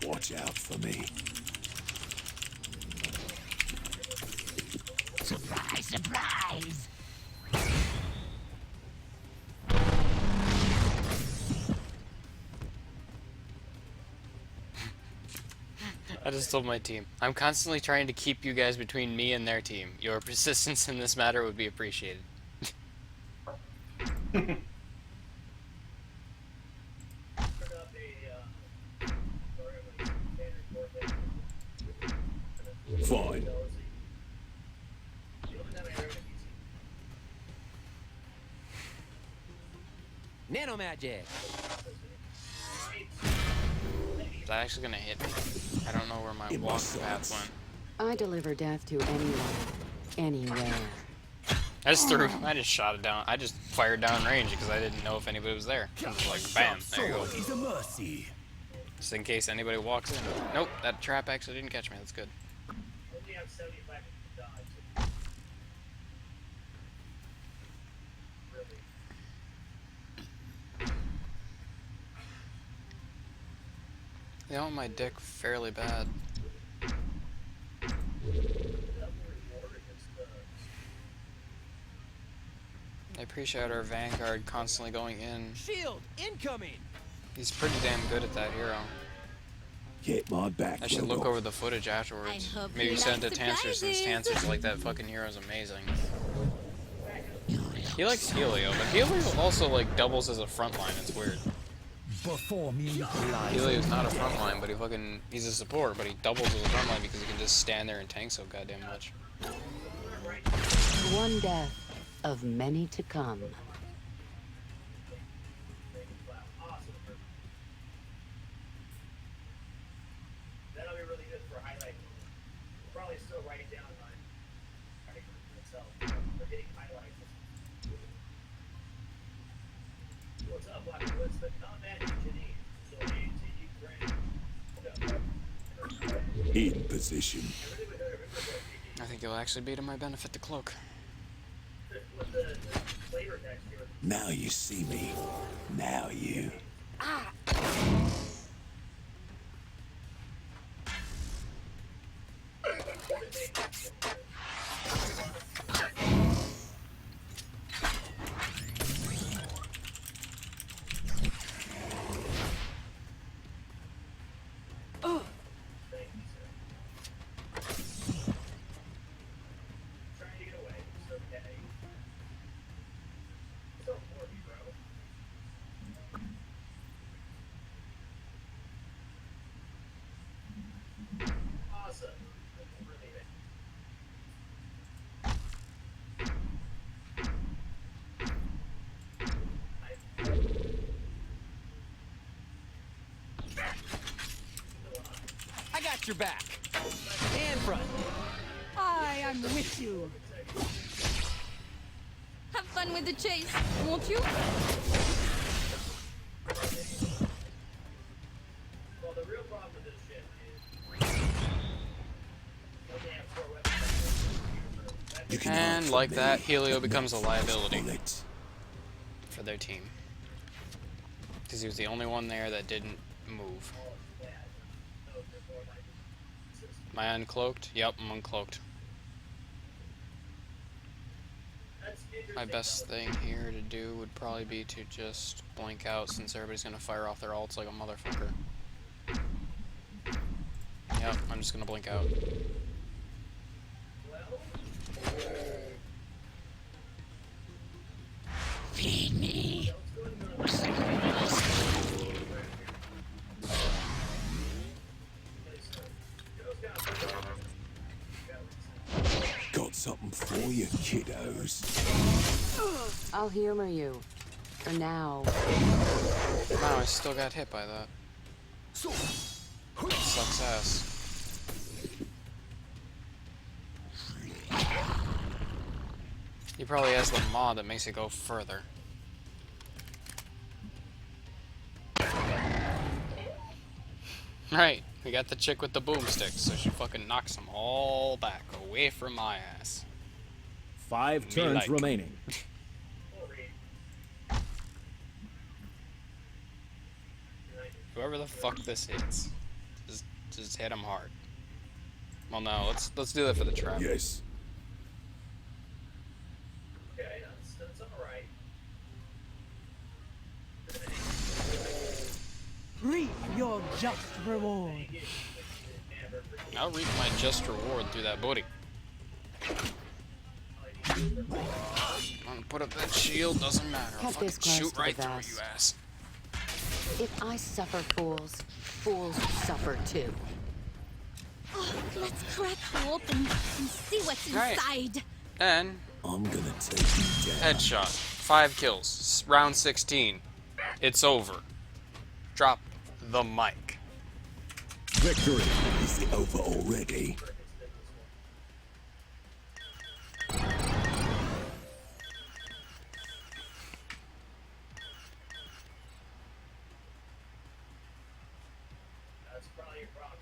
Watch out for me. Surprise, surprise! I just told my team. I'm constantly trying to keep you guys between me and their team. Your persistence in this matter would be appreciated. Fine. Nano magic. Is that actually gonna hit me? I don't know where my walk path went. I deliver death to anyone, anywhere. I just shot it down. I just fired down range because I didn't know if anybody was there. Just like, bam, there you go. Sword is a mercy. Just in case anybody walks in. Nope, that trap actually didn't catch me. That's good. They own my dick fairly bad. I appreciate our Vanguard constantly going in. Shield incoming. He's pretty damn good at that hero. Get my back. I should look over the footage afterwards. Maybe send it to Tancer since Tancer's like that fucking hero's amazing. You He likes Helio, but Helio also like doubles as a frontline. It's weird. Before me lies Helio's not a frontline, but he's a support, but he doubles as a frontline because he can just stand there and tank so goddamn much. One death of many to come. That'll be really good for highlight. Probably still writing down my article itself. We're hitting highlights. What's up, Black? What's the combat engineer? So in position. I think it'll actually be to my benefit to cloak. Now you see me. Now you. I got your back. And front. I am with you. Have fun with the chase, won't you? Well, the real problem with this shit is And like that, Helio becomes a liability for their team. Because he was the only one there that didn't move. Am I uncloaked? Yep, I'm uncloaked. My best thing here to do would probably be to just blink out since everybody's gonna fire off their ults like a motherfucker. Yep, I'm just gonna blink out. Feed me. Got something for you, kiddos. I'll humor you. For now. Wow, I still got hit by that. Sucks ass. He probably has the mod that makes it go further. Right, we got the chick with the boomsticks, so she fucking knocks them all back, away from my ass. 5 turns remaining. Whoever the fuck this is, just hit him hard. Well, no, let's do that for the trap. Yes. okay, that's alright. Reap your just reward. I'll reap my just reward through that booty. I'm gonna put up that shield, doesn't matter. I'll Cut this fucking shoot close to the right through vest. you, ass. If I suffer fools, fools suffer too. Oh, let's crack you open and see what's Right. inside. And I'm gonna take you down. headshot. 5 kills. Round 16. It's over. Drop the mic. Victory. Is it over already? That's probably your problem.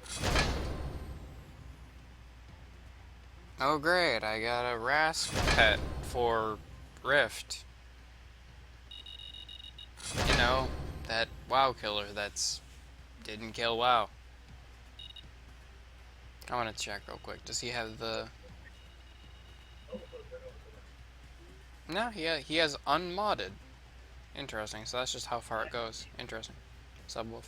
Oh great, I got a Rask pet for Rift. You know, that WoW killer that's didn't kill WoW. I want to check real quick. Does he have the... No, he has unmodded. Interesting, so that's just how far it goes. Interesting. Subwoof.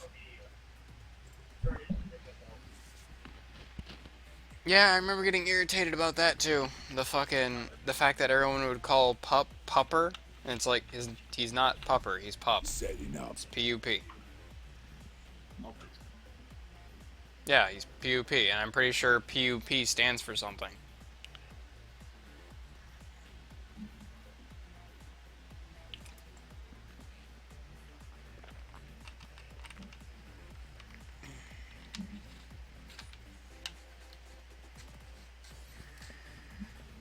Yeah, I remember getting irritated about that too. The fact that everyone would call Pup Pupper, and it's like he's not Pupper, he's Pup. Setting up. It's P-U-P. Yeah, he's P-U-P, and I'm pretty sure P-U-P stands for something.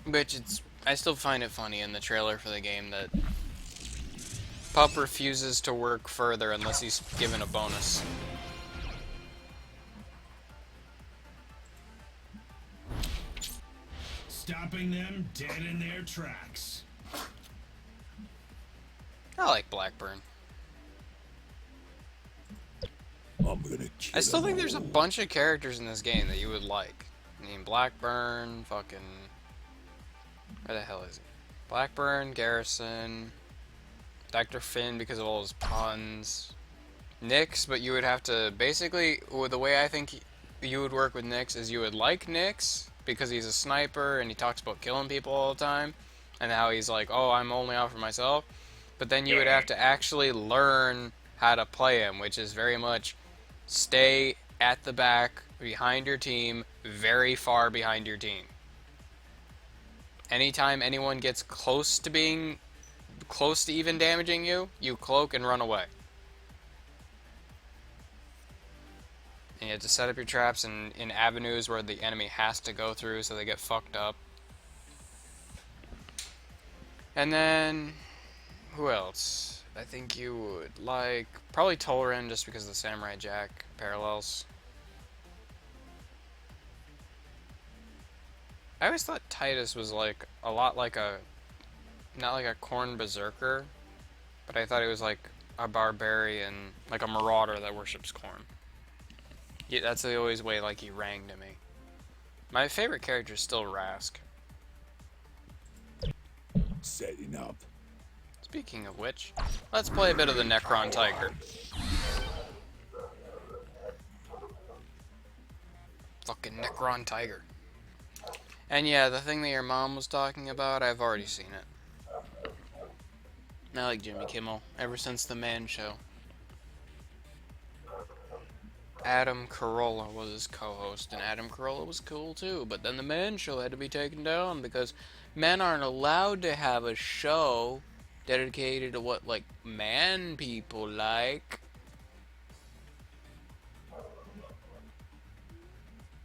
Which I still find it funny in the trailer for the game that Pup refuses to work further unless he's given a bonus. Stopping them dead in their tracks. I like Blackburn. I'm gonna kill I still think them there's a all. bunch of characters in this game that you would like. I mean, Blackburn, fucking... Where the hell is he? Blackburn, Garrison, Dr. Finn because of all his puns. Nyx, but you would have to... Basically, the way I think you would work with Nyx is you would like Nyx because he's a sniper and he talks about killing people all the time. And how he's like, oh, I'm only out for myself. But then you would have to actually learn how to play him, which is very much stay at the back, behind your team, very far behind your team. Anytime anyone gets close to even damaging you, you cloak and run away. And you have to set up your traps in avenues where the enemy has to go through so they get fucked up. And then... who else? I think you would like... probably Tolran, just because of the Samurai Jack parallels. I always thought Titus was like a lot like a... not like a Khorne Berserker, but I thought he was like a barbarian, like a marauder that worships Khorne. Yeah, that's the always way like he rang to me. My favorite character is still Rask. Setting up. Speaking of which, let's play a bit of the Necron Tiger. Fucking Necron Tiger. And yeah, the thing that your mom was talking about, I've already seen it. I like Jimmy Kimmel, ever since The Man Show. Adam Carolla was his co-host, and Adam Carolla was cool too, but then The Man Show had to be taken down because men aren't allowed to have a show dedicated to what, like, man people like.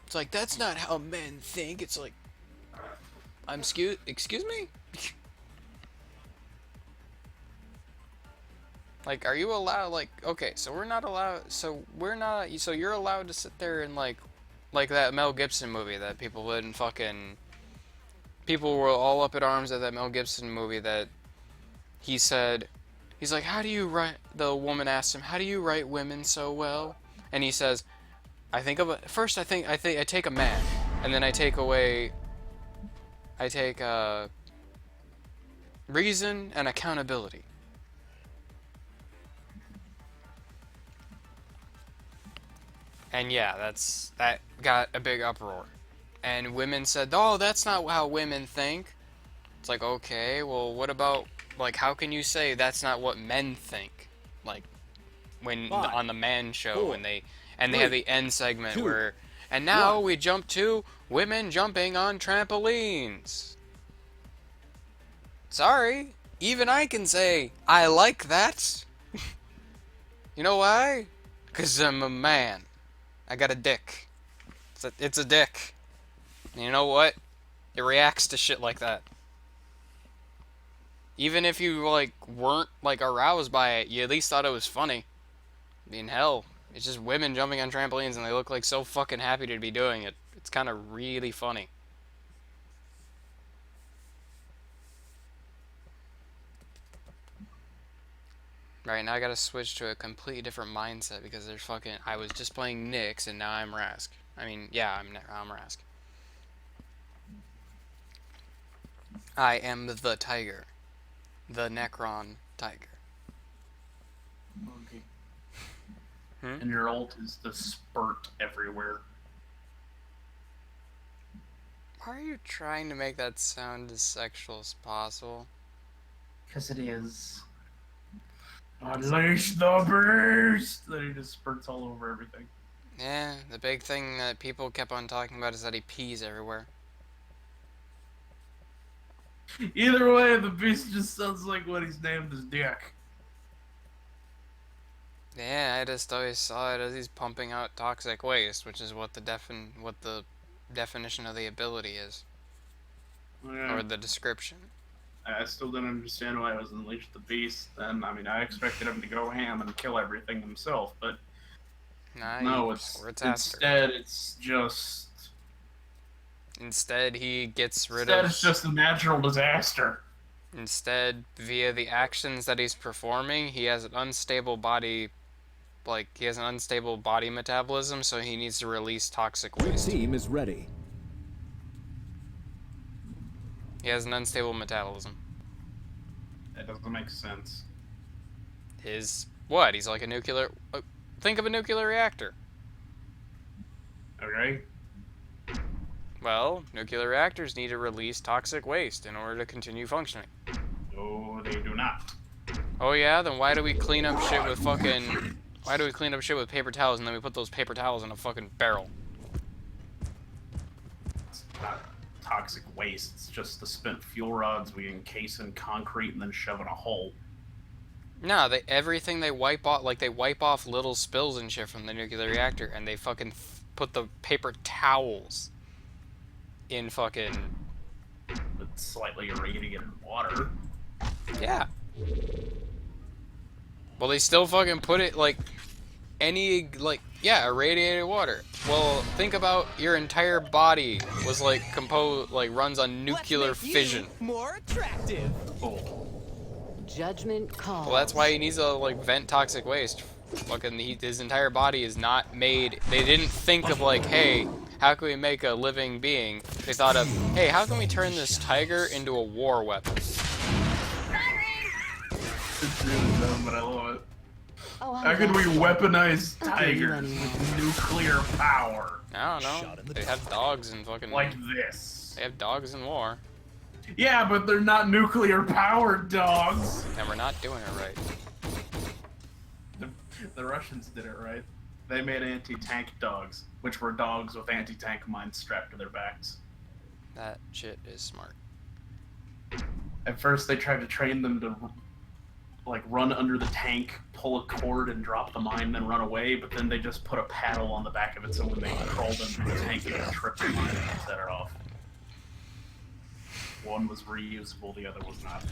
It's like, that's not how men think. It's like, excuse me? Like, are you allowed, like, okay, so we're not allowed, so you're allowed to sit there and, like that Mel Gibson movie that people were all up in arms at that Mel Gibson movie that he said, he's like, how do you write, the woman asked him, how do you write women so well? And he says, I take a man, and then I take reason and accountability. And yeah, that got a big uproar. And women said, oh, that's not how women think. It's like, okay, well, what about, like, how can you say that's not what men think? Like, when on the Man Show, and they have the end segment where, and now we jump to women jumping on trampolines. Sorry, even I can say I like that. You know why? 'Cause I'm a man. I got a dick. It's a dick. And you know what? It reacts to shit like that. Even if you, like, weren't, like, aroused by it, you at least thought it was funny. I mean, hell, it's just women jumping on trampolines and they look, like, so fucking happy to be doing it. It's kind of really funny. Right, now I gotta switch to a completely different mindset because there's fucking... I was just playing Nyx and now I'm Rask. I mean, yeah, I'm Rask. I am the tiger. The Necron Tiger. Okay. And your ult is the spurt everywhere. Why are you trying to make that sound as sexual as possible? Because it is. Unleash the beast! Then he just spurts all over everything. Yeah, the big thing that people kept on talking about is that he pees everywhere. Either way, the beast just sounds like what he's named his dick. Yeah, I just always saw it as he's pumping out toxic waste, which is what the definition of the ability is. Yeah. Or the description. I still didn't understand why it was Unleash the Beast then. I mean, I expected him to go ham and kill everything himself, but no, instead it's just... Instead, he gets rid of... Instead, it's just a natural disaster. Instead, via the actions that he's performing, he has an unstable body... Like, he has an unstable body metabolism, so he needs to release toxic waste. The team is ready. He has an unstable metabolism. That doesn't make sense. What? He's like a nuclear... think of a nuclear reactor. Okay. Well, nuclear reactors need to release toxic waste in order to continue functioning. No, they do not. Oh yeah? Then why do we clean up shit with fucking... Why do we clean up shit with paper towels and then we put those paper towels in a fucking barrel? It's not toxic waste. It's just the spent fuel rods we encase in concrete and then shove in a hole. No, everything they wipe off, like they wipe off little spills and shit from the nuclear reactor and they fucking put the paper towels in fucking... With slightly irradiated water. Yeah. Well, they still fucking put it, like, irradiated water. Well, think about your entire body was, like, runs on nuclear fission. More attractive. Oh. Judgment call. Well, that's why he needs to, like, vent toxic waste. Fucking, his entire body is not made... They didn't think of, like, hey, how can we make a living being? They thought of, hey, how can we turn this tiger into a war weapon? It's really dumb, but I love it. Oh, how can we weaponize tigers with nuclear power? I don't know. They have dogs in fucking... Like this. They have dogs in war. Yeah, but they're not nuclear-powered dogs. And we're not doing it right. The Russians did it right. They made anti-tank dogs, which were dogs with anti-tank mines strapped to their backs. That shit is smart. At first, they tried to train them to, like, run under the tank, pull a cord, and drop the mine, then run away. But then they just put a paddle on the back of it, so when they crawled under the tank, it would trip the mine and set it off. One was reusable, the other was not.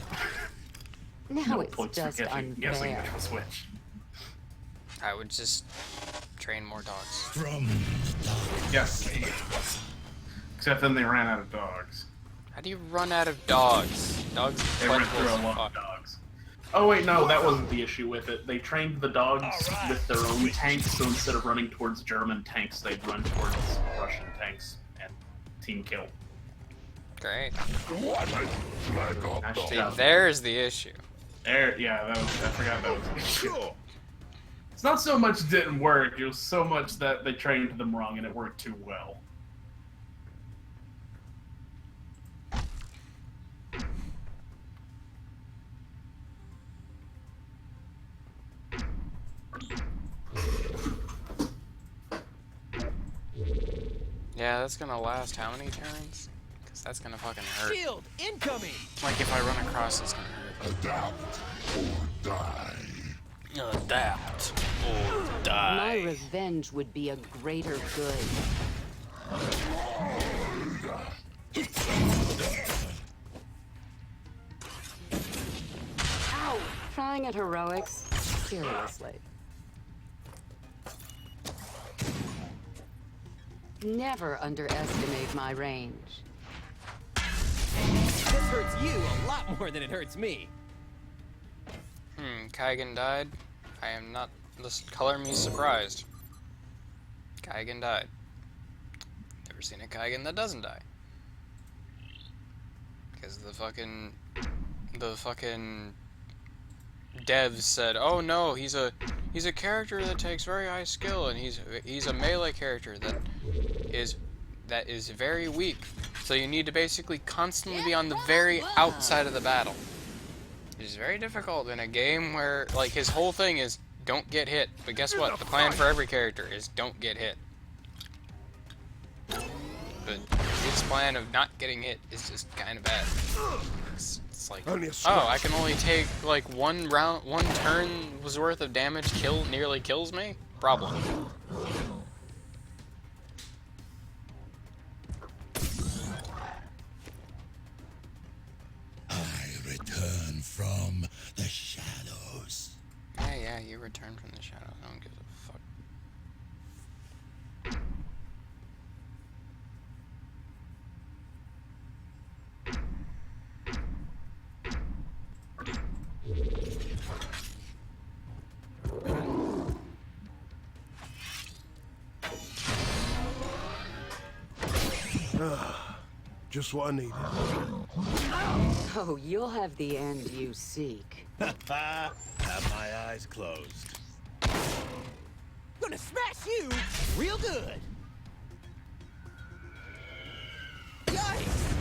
Now it's just guessing unfair. which was which. I would just train more dogs. From Yes. Except then they ran out of dogs. How do you run out of dogs? Dogs They went plentiful through a as lot fuck. of dogs. Oh wait, no, that wasn't the issue with it. They trained the dogs with their own tanks, so instead of running towards German tanks, they'd run towards Russian tanks and team kill. Great. Nice See, job. there's the issue. Yeah, I forgot that was the issue. It's not so much it didn't work, it was so much that they trained them wrong and it worked too well. Yeah, that's gonna last how many turns? Because that's gonna fucking hurt. Shield incoming. Like if I run across, it's gonna hurt. Adapt or die. Adapt or die. My revenge would be a greater good. Ow! Trying at heroics? Seriously. Never underestimate my range. This hurts you a lot more than it hurts me. Kaigan died. I am not... This color me surprised. Kaigan died. Never seen a Kaigan that doesn't die. Because the fucking devs said, oh no, he's a character that takes very high skill, and he's a melee character that is very weak So you need to basically constantly be on the very outside of the battle. It is very difficult in a game where, like, his whole thing is don't get hit. But guess what? The plan for every character is don't get hit. But his plan of not getting hit is just kind of bad. It's like, oh, I can only take like one turn's worth of damage, nearly kills me? Problem. I return from the shadows. Yeah, you return from the shadows. I don't give a fuck. Just what I needed. Oh, you'll have the end you seek. Have my eyes closed. Gonna smash you real good. Yikes!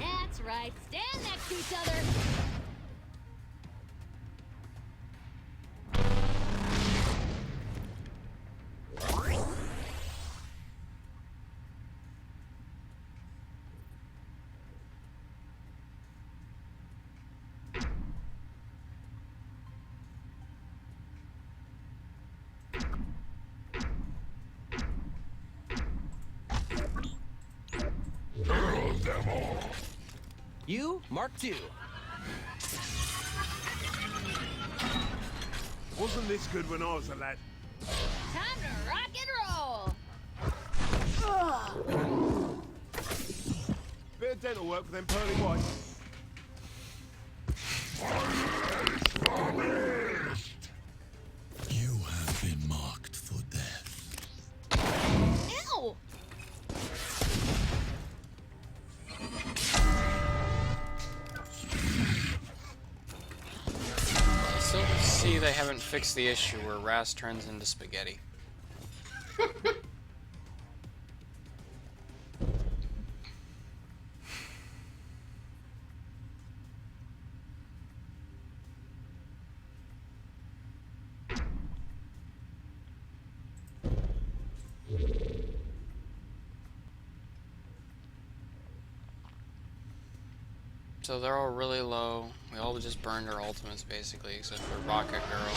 That's right. Stand next to each other. You, Mark II. Wasn't this good when I was a lad? Time to rock and roll. Bit of dental work with them pearly whites. You have been marked for death. Ew! I still see they haven't fixed the issue where Rask turns into spaghetti. So they're all really low. We all just burned our ultimates basically, except for Rocket Girl.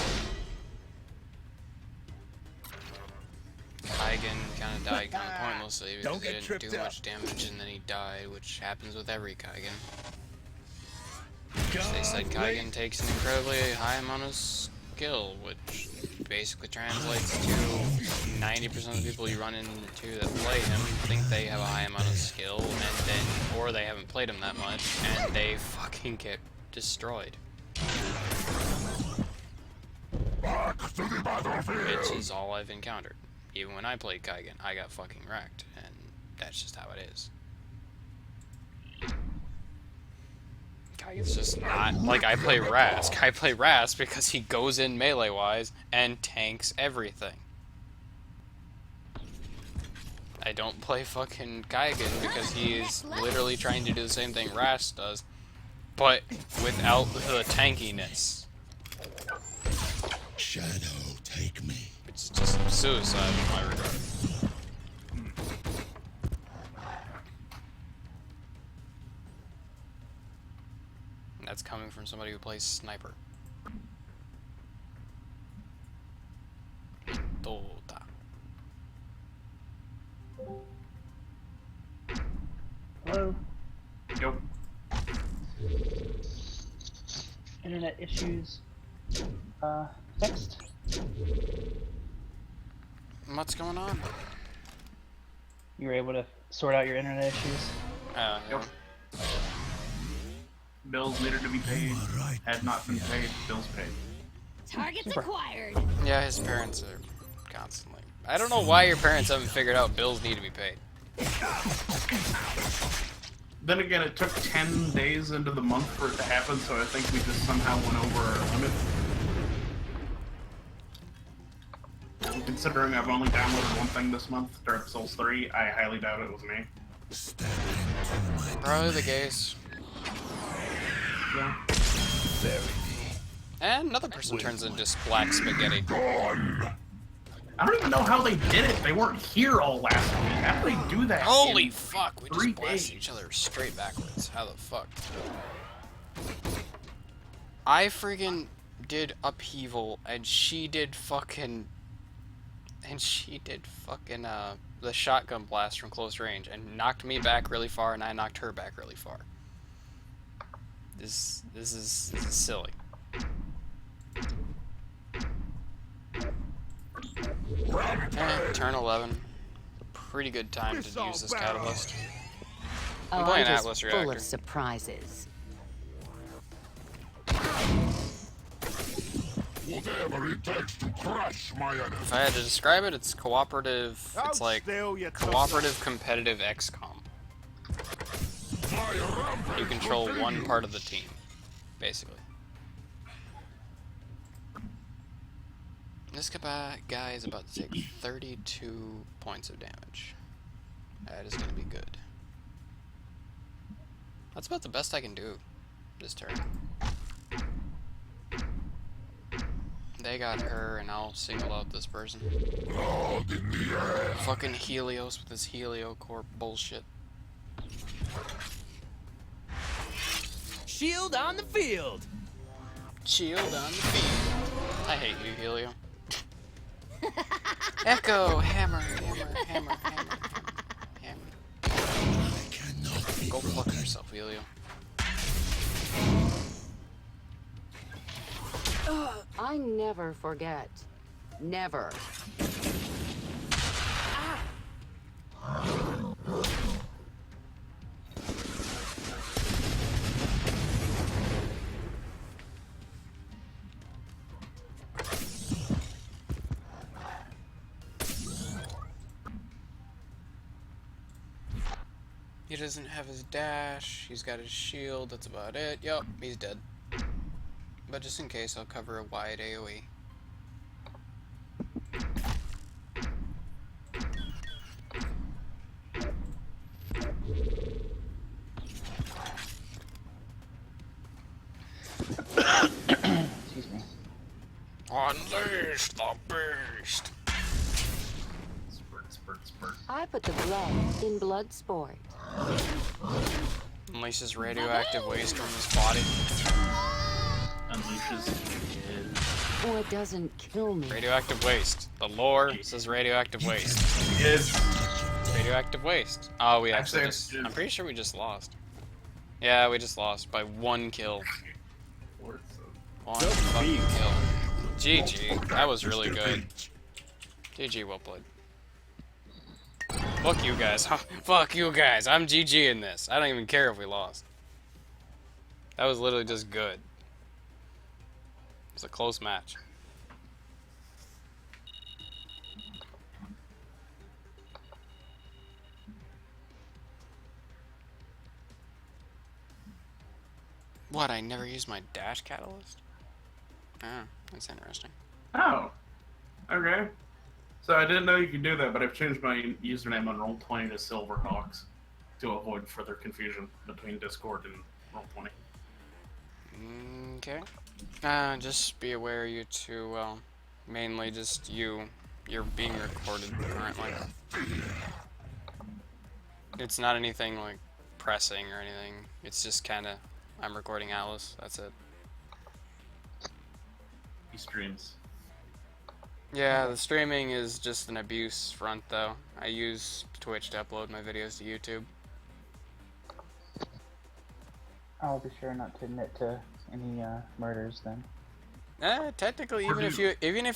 Kaigen kind of died kind of pointlessly because he didn't do much damage and then he died, which happens with every Kaigen. They said Kaigen takes an incredibly high amount of skill, which basically translates to 90% of the people you run into that play him think they have a high amount of skill, and then, or they haven't played him that much, and they fucking get destroyed. Which is all I've encountered. Even when I played Kaigen, I got fucking wrecked, and that's just how it is. Kaigen's just not, like, I play Rask. I play Rask because he goes in melee-wise and tanks everything. I don't play fucking Kaigen because he is literally trying to do the same thing Rask does, but without the tankiness. Shadow, take me. It's just suicide in my regard. That's coming from somebody who plays Sniper. Tota. Hello? Yep. Internet issues. Fixed? What's going on? You were able to sort out your internet issues? Yep. Bills needed to be paid. Had not been paid. Bills paid. Targets acquired. Yeah, his parents are constantly. I don't know why your parents haven't figured out bills need to be paid. Then again, it took 10 days into the month for it to happen, so I think we just somehow went over our limit. Considering I've only downloaded one thing this month, Dark Souls 3, I highly doubt it was me. Probably the case. Yeah. And another person turns into black spaghetti. I don't even know how they did it. They weren't here all last week. How did they do that? Holy fuck, we just 3 blasted days? each other straight backwards. How the fuck? I friggin' did upheaval, and she did fucking... the shotgun blast from close range, and knocked me back really far, and I knocked her back really far. This is silly. Turn 11. Pretty good time to use this catalyst. I'm playing just Atlas full Reactor. of surprises. Whatever it takes to crush my enemy. If I had to describe it, it's cooperative. It's like cooperative competitive XCOM. You control one part of the team, basically. This guy is about to take 32 points of damage. That is going to be good. That's about the best I can do this turn. They got her, and I'll single out this person. Fucking Helios with his Heliocorp bullshit. Shield on the field! Shield on the field. I hate you, Helio. Echo! Hammer, hammer, hammer, hammer, hammer. Go fuck yourself, Helio. I never forget. Never. He doesn't have his dash, he's got his shield, that's about it. Yup, he's dead. But just in case, I'll cover a wide AoE. Excuse me. Unleash the beast! Spurt, spurt, spurt. I put the blood in blood sport. Unleashes radioactive waste from his body. Unleashes his... Oh, it doesn't kill me. Radioactive waste. The lore says radioactive waste. Is... Radioactive waste. Oh, we actually just... I'm pretty sure we just lost. Yeah, we just lost by 1 kill. One fucking kill. GG. That was really good. GG, well played. Fuck you guys. Fuck you guys. I'm GG in this. I don't even care if we lost. That was literally just good. It was a close match. What, I never used my dash catalyst? Oh, that's interesting. Oh. Okay. So I didn't know you could do that, but I've changed my username on Roll20 to Silverhawks to avoid further confusion between Discord and Roll20. Okay. Just be aware, you two, well, mainly just you're being recorded currently. It's not anything, like, pressing or anything. It's just kinda, I'm recording Atlas, that's it. He streams. Yeah, the streaming is just an abuse front, though. I use Twitch to upload my videos to YouTube. I'll be sure not to admit to any murders then. Technically, even if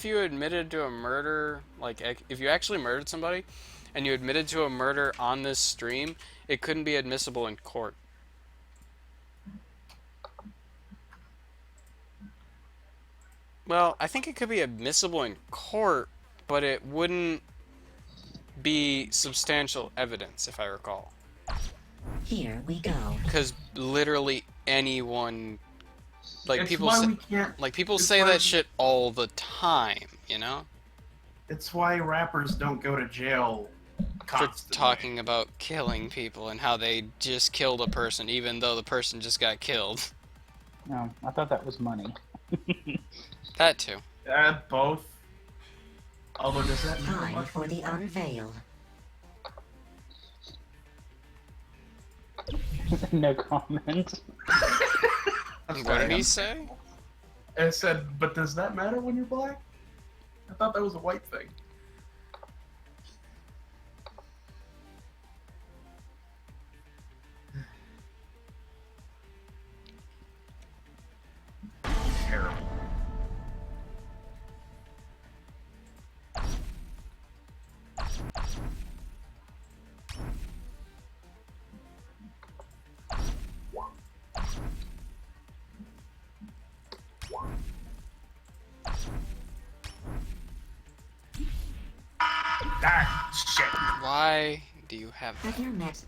you admitted to a murder, like if you actually murdered somebody, and you admitted to a murder on this stream, it couldn't be admissible in court. Well, I think it could be admissible in court, but it wouldn't be substantial evidence, if I recall. Here we go. Because literally anyone, like It's people, why say, we can't- like people it's say why- that shit all the time, you know? It's why rappers don't go to jail constantly. talking about killing people and how they just killed a person, even though the person just got killed. No, I thought that was money. That too. Both. Although does that matter Time much for the unveil. No comment. What did he say? I said, but does that matter when you're black? I thought that was a white thing. Terrible. Ah, shit. Why do you have Have you met?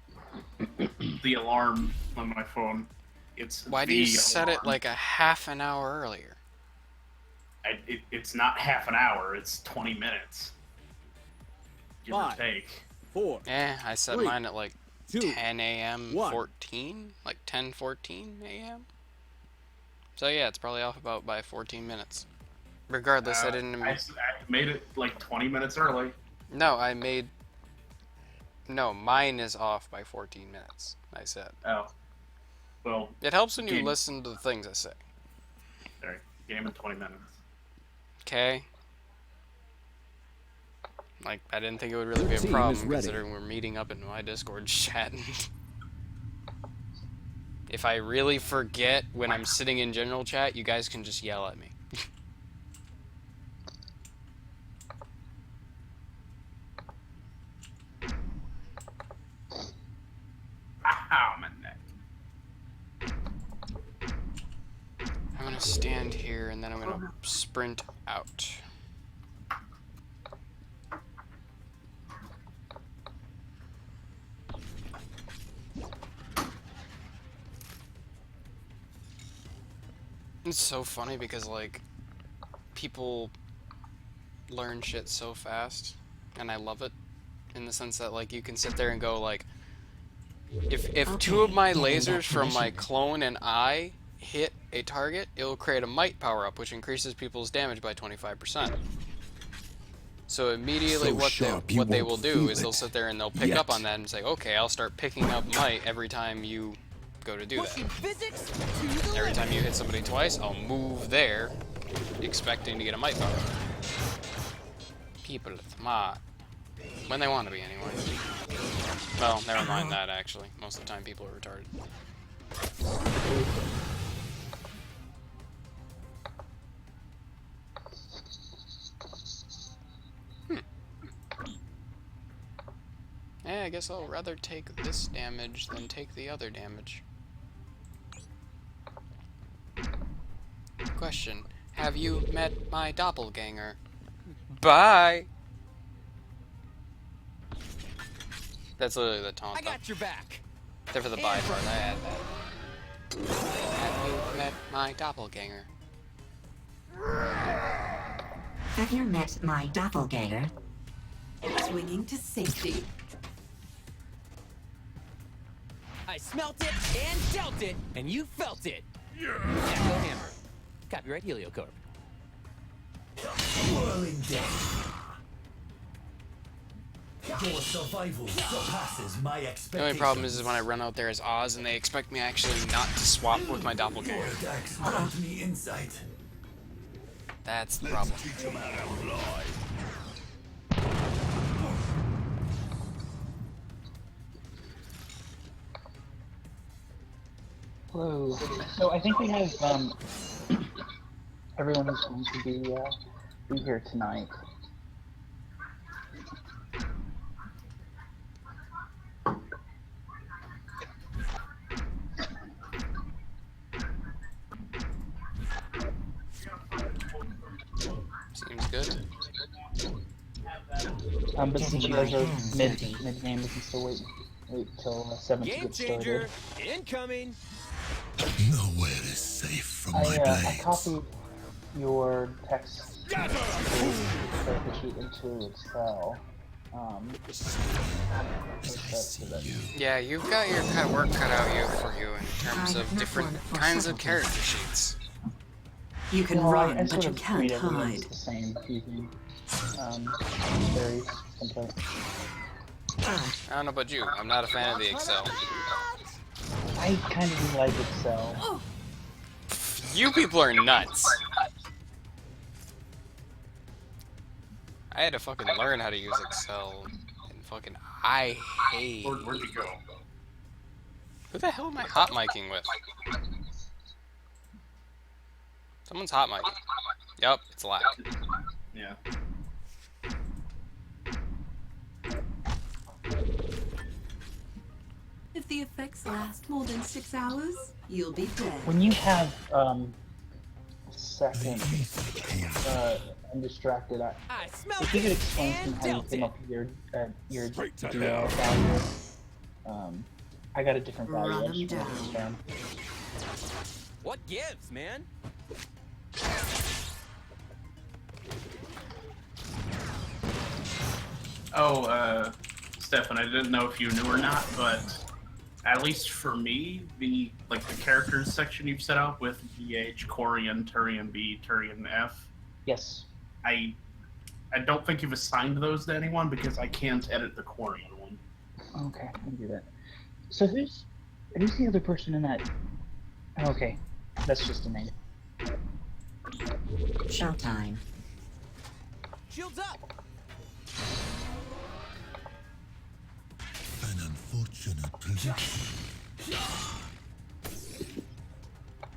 The alarm on my phone. It's Why do you set it like a half an hour earlier? It's not half an hour, it's 20 minutes. Give or take. 4. I set 3, mine at like 2, 10 a.m. 1. 14? Like 10:14 a.m.? So yeah, it's probably off about by 14 minutes. Regardless, I didn't... I made it like 20 minutes early. No, No, mine is off by 14 minutes, I said. Oh. Well... It helps when you listen to the things I say. Sorry, game in 20 minutes. Okay? Like, I didn't think it would really be a problem, considering we're meeting up in my Discord chat. If I really forget when I'm sitting in general chat, you guys can just yell at me. Ow, my neck. I'm gonna stand here, and then I'm gonna sprint out. It's so funny because, like, people learn shit so fast, and I love it, in the sense that, like, you can sit there and go, like, if two of my lasers from my clone and I hit a target, it'll create a might power-up, which increases people's damage by 25%. So immediately what they will do is they'll sit there and they'll pick up on that and say, okay, I'll start picking up might every time you go to do that. Every time you hit somebody twice, I'll move there, expecting to get a might power. People are smart. When they want to be, anyway. Well, never mind that, actually. Most of the time, people are retarded. Yeah, I guess I'll rather take this damage than take the other damage. Question. Have you met my doppelganger? Bye! That's literally the taunt. I got your back. Except for the bye part, I add that. Have you met my doppelganger? Have you met my doppelganger? Swinging to safety. I smelt it and dealt it, and you felt it. Yeah. Echo Hammer. Copyright Heliocorp. Whirling death. Your survival surpasses my expectations. The only problem is when I run out there as Oz and they expect me actually not to swap with my doppelganger. Grant me insight. That's the problem. Hello. So I think we have everyone who's going to be here tonight. Seems good. But since you guys are mid-game, we can still wait till 7 to get started. Game changer incoming. Nowhere is safe from my I blades. copied your text character sheet into Excel. Yeah, you've got your kind of work cut out for you in terms of different kinds of character sheets. You can Well, run, I but sort you of can't treat everything hide. as the same using very simply. I don't know about you. I'm not a fan of the Excel. I kind of like Excel. You people are nuts. I had to fucking learn how to use Excel, and fucking I hate. Where'd you go? Who the hell am I hot micing with? Someone's hot micing. Yup, it's loud. Yeah. If the effects last more than 6 hours, you'll be dead. When you have second undistracted, if you could explain to me how you came up with your DL value. I got a different value. I just want to confirm. What gives, man? Oh, Stefan, I didn't know if you knew or not, but at least for me, the characters section you've set up with VH, Corian, Turian B, Turian F. Yes. I don't think you've assigned those to anyone because I can't edit the Corian one. Okay, I can do that. So who's the other person in that? Oh, okay, that's just a name. Showtime. Shields up. An unfortunate prediction.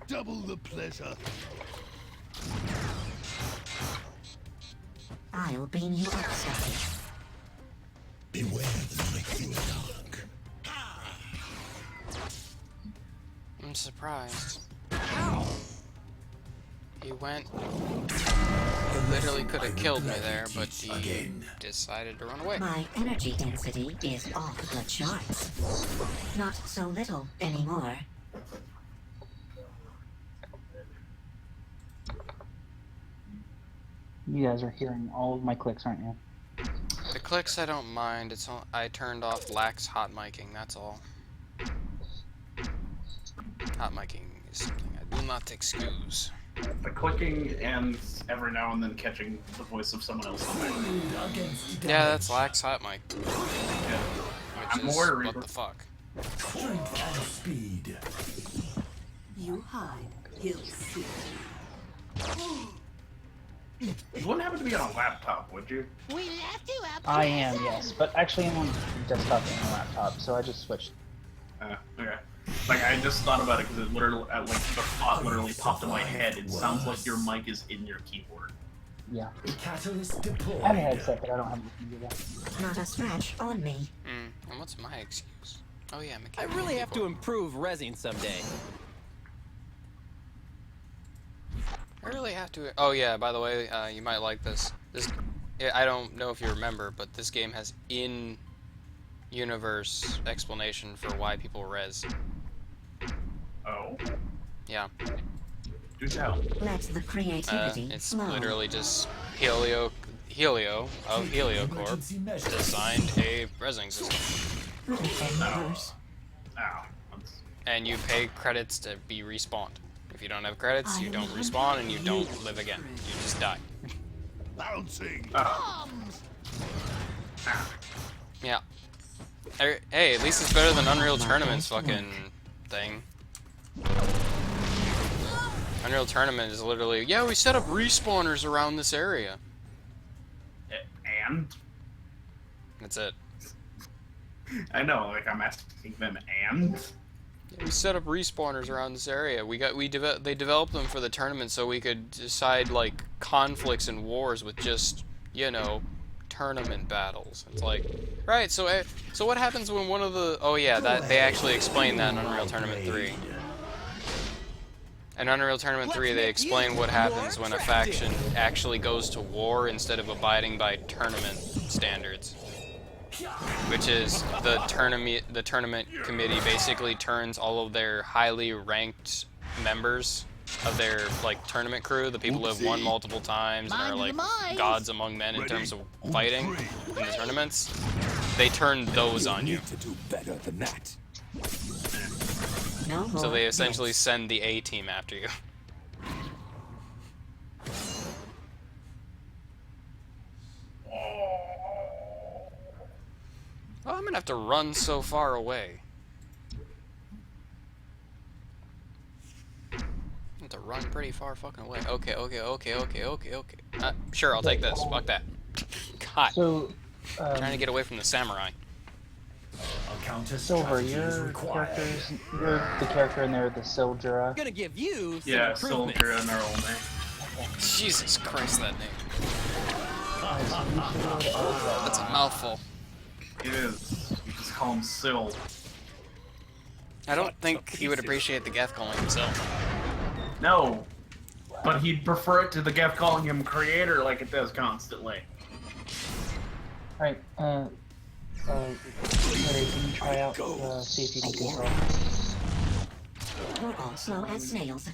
Double the pleasure. I'll beam you upside. Beware the night in the dark. I'm surprised. He went. He literally could have killed me there, but he decided to run away. My energy density is off the charts. Not so little anymore. You guys are hearing all of my clicks, aren't you? The clicks I don't mind. It's all, I turned off lax hot miking. That's all. Hot miking is something I do not excuse. The clicking and every now and then catching the voice of someone else on there. Yeah, that's lax hot mic. Yeah. Which I'm is worried. what the fuck. Strength and speed. You hide, he'll see. You wouldn't happen to be on a laptop, would you? We left you up. I am, yes, but actually I'm on desktop and a laptop, so I just switched. Okay. Like, I just thought about it because it literally, like, the thought literally popped in my head. It sounds like your mic is in your keyboard. Yeah. Catalyst deployed. I have a headset, but I don't have a computer. Not a scratch on me. And what's my excuse? Oh yeah, I really have to improve resin someday. I really have to. Oh yeah, by the way, you might like this. I don't know if you remember, but this game has in-universe explanation for why people res. Oh. Yeah. Do tell. Let the creativity it's flow. literally just Helio of HelioCorp designed a resing system. And you pay credits to be respawned. If you don't have credits, you don't respawn and you don't live again. You just die. Bouncing. Yeah. Hey, at least it's better than Unreal Tournament's fucking thing. Unreal Tournament is literally, yeah, we set up respawners around this area. And? That's it. I know, like, I'm asking them, and? Yeah, we set up respawners around this area. They developed them for the tournament so we could decide, like, conflicts and wars with just, you know, tournament battles. It's like, right, so what happens when one of the... Oh yeah, that they actually explained that in Unreal Tournament 3. In Unreal Tournament 3, they explain what happens when a faction actually goes to war instead of abiding by tournament standards. Which is the tournament committee basically turns all of their highly ranked members of their like tournament crew, the people who have won multiple times and are like gods among men in terms of fighting in the tournaments, they turn those on you. To do better than that. So they essentially send the A team after you. Oh, I'm gonna have to run so far away. I have to run pretty far fucking away. Okay. Sure, I'll take this. Fuck that. God. So, I'm trying to get away from the samurai. Silver, you're the character in there, the Sildra. Gonna give you some Yeah, improvements. Sildra in their old name. Jesus Christ, that name. That's a mouthful. It is. You just call him Sil. I don't think he would appreciate the Geth calling himself. No. But he'd prefer it to the Geth calling him creator like it does constantly. Alright, Larry, can you try out, see if you can control? We're all slow as snails.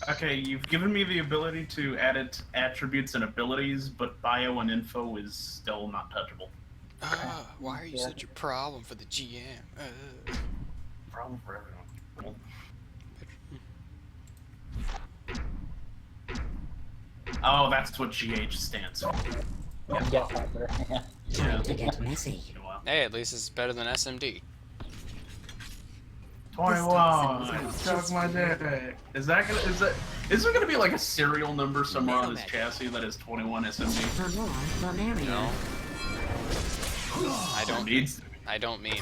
Okay, you've given me the ability to edit attributes and abilities, but bio and info is still not touchable. Why are you such a problem for the GM? Problem for everyone. Oh, that's what GH stands for. Yeah. Time to get messy. Hey, at least it's better than SMD. 21. Suck my dick. Is there gonna be like a serial number somewhere on this chassis that is 21 SMD? No. I don't mean. I don't meme.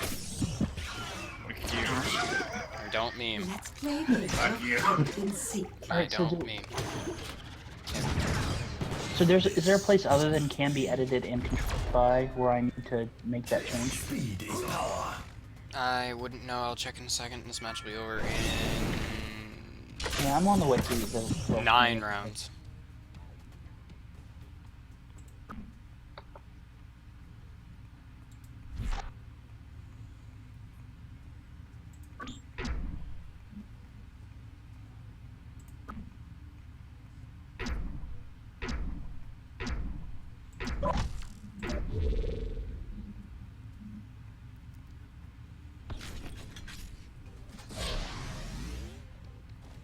Let's play this. I don't meme. So is there a place other than can be edited and controlled by where I need to make that change? Speed is power. I wouldn't know. I'll check in a second. This match will be over in Yeah, I'm on the way to the 9 rounds.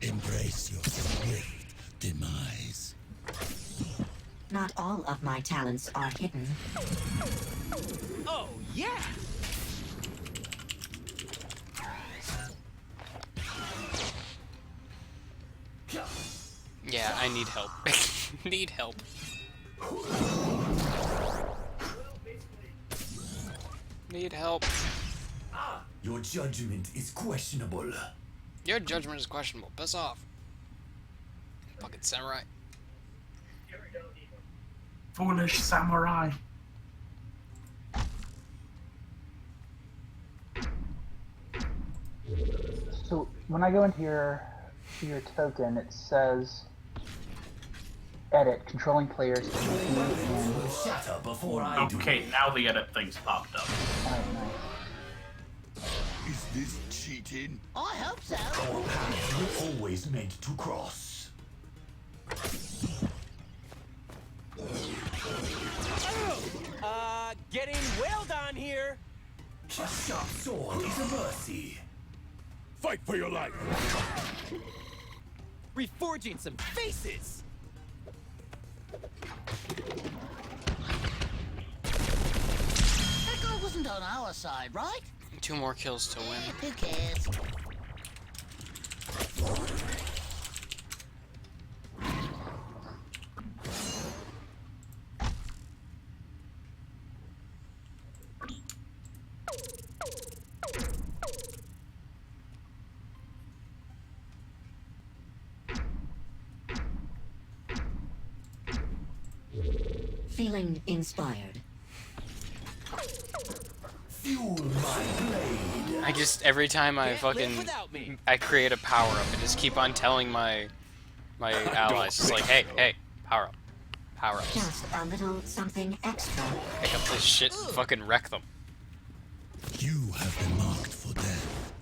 Embrace your swift demise. Not all of my talents are hidden. Oh, yeah! Yeah, I need help. Need help. Need help. Your judgment is questionable. Your judgment is questionable. Piss off. Fucking samurai. Foolish samurai. So when I go into your token, it says edit controlling players. Shatter before I do. Okay, now the edit thing's popped up. Is this cheating? I hope so. Our paths were always meant to cross. Getting wailed on here. A sharp sword is a mercy. Fight for your life. Reforging some faces. That guy wasn't on our side, right? 2 more kills to win. Who cares? Feeling inspired. Fuel my blade. I just, every time I create a power up, I just keep on telling my allies, it's like, hey, power up. Power up. Just a little something extra. Pick up this shit and fucking wreck them. You have been marked for death.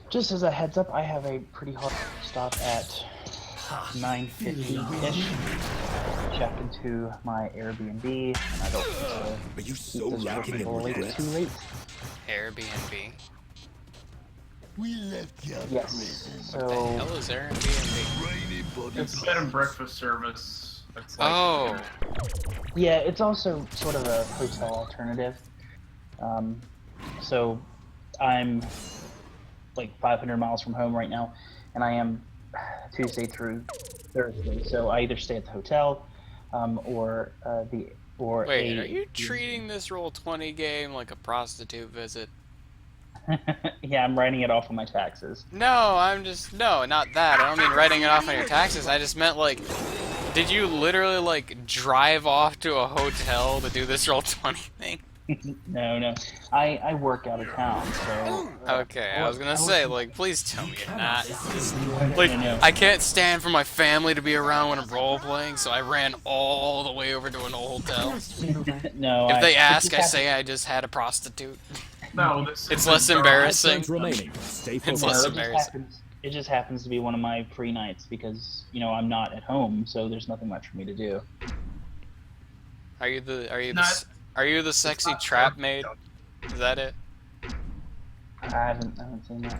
Just as a heads up, I have a pretty hard start. stop at 9:50-ish. Check into my Airbnb, and I don't Are you keep so this lacking in too regrets? late. Airbnb. We left your Yes. prison. So What the hell is Airbnb? It's a bed and breakfast service. It's like, Oh. yeah, it's also sort of a hotel alternative. So I'm like 500 miles from home right now, and I am Tuesday through Thursday. So I either stay at the hotel, or Wait, are you treating this Roll20 game like a prostitute visit? yeah, I'm writing it off on my taxes. No, no, not that. I don't mean writing it off on your taxes. I just meant like, did you literally like drive off to a hotel to do this Roll20 thing? No. I work out of town, so... Okay, I was gonna say, like, please tell me you're not. Like, I can't stand for my family to be around when I'm role-playing, so I ran all the way over to an old hotel. No, If they ask, I say I just had a prostitute. No, it's less embarrassing. It's less embarrassing. It just happens to be one of my free nights because, you know, I'm not at home, so there's nothing much for me to do. Are you the sexy trap maid? Is that it? I haven't seen that.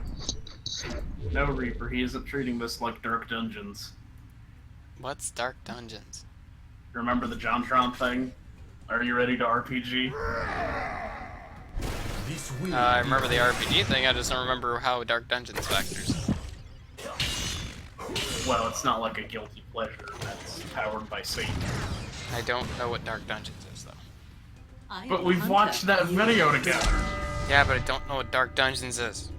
No, Reaper, he isn't treating this like Dark Dungeons. What's Dark Dungeons? Remember the JonTron thing? Are you ready to RPG? I remember the RPG thing, I just don't remember how Dark Dungeons factors. Well, it's not like a guilty pleasure that's powered by Satan. I don't know what Dark Dungeons is, though. But we've watched that video together. Yeah, but I don't know what Dark Dungeons is.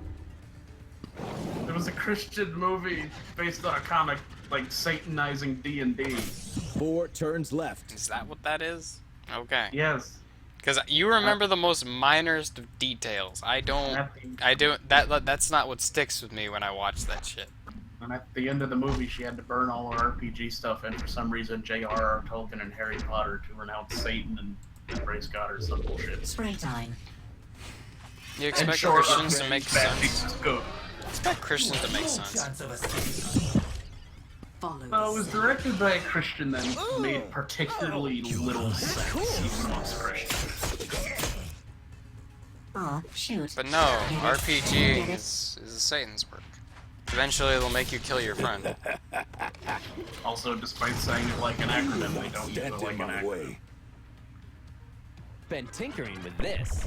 It was a Christian movie based on a comic, like, satanizing D&D. 4 turns left. Is that what that is? Okay. Yes. Because you remember the most minorest of details. That's not what sticks with me when I watch that shit. And at the end of the movie, she had to burn all her RPG stuff, and for some reason, J.R.R. Tolkien and Harry Potter to renounce Satan and embrace God or some bullshit. Spray time. You expect Christians to make sense? Expect Christians to make sense. No, it was directed by a Christian that made particularly little sense even amongst Christians. Oh, shoot. But no, RPG is Satan's work. Eventually it'll make you kill your friend. Also, despite saying it like an acronym, they don't use it like an acronym. Been tinkering with this.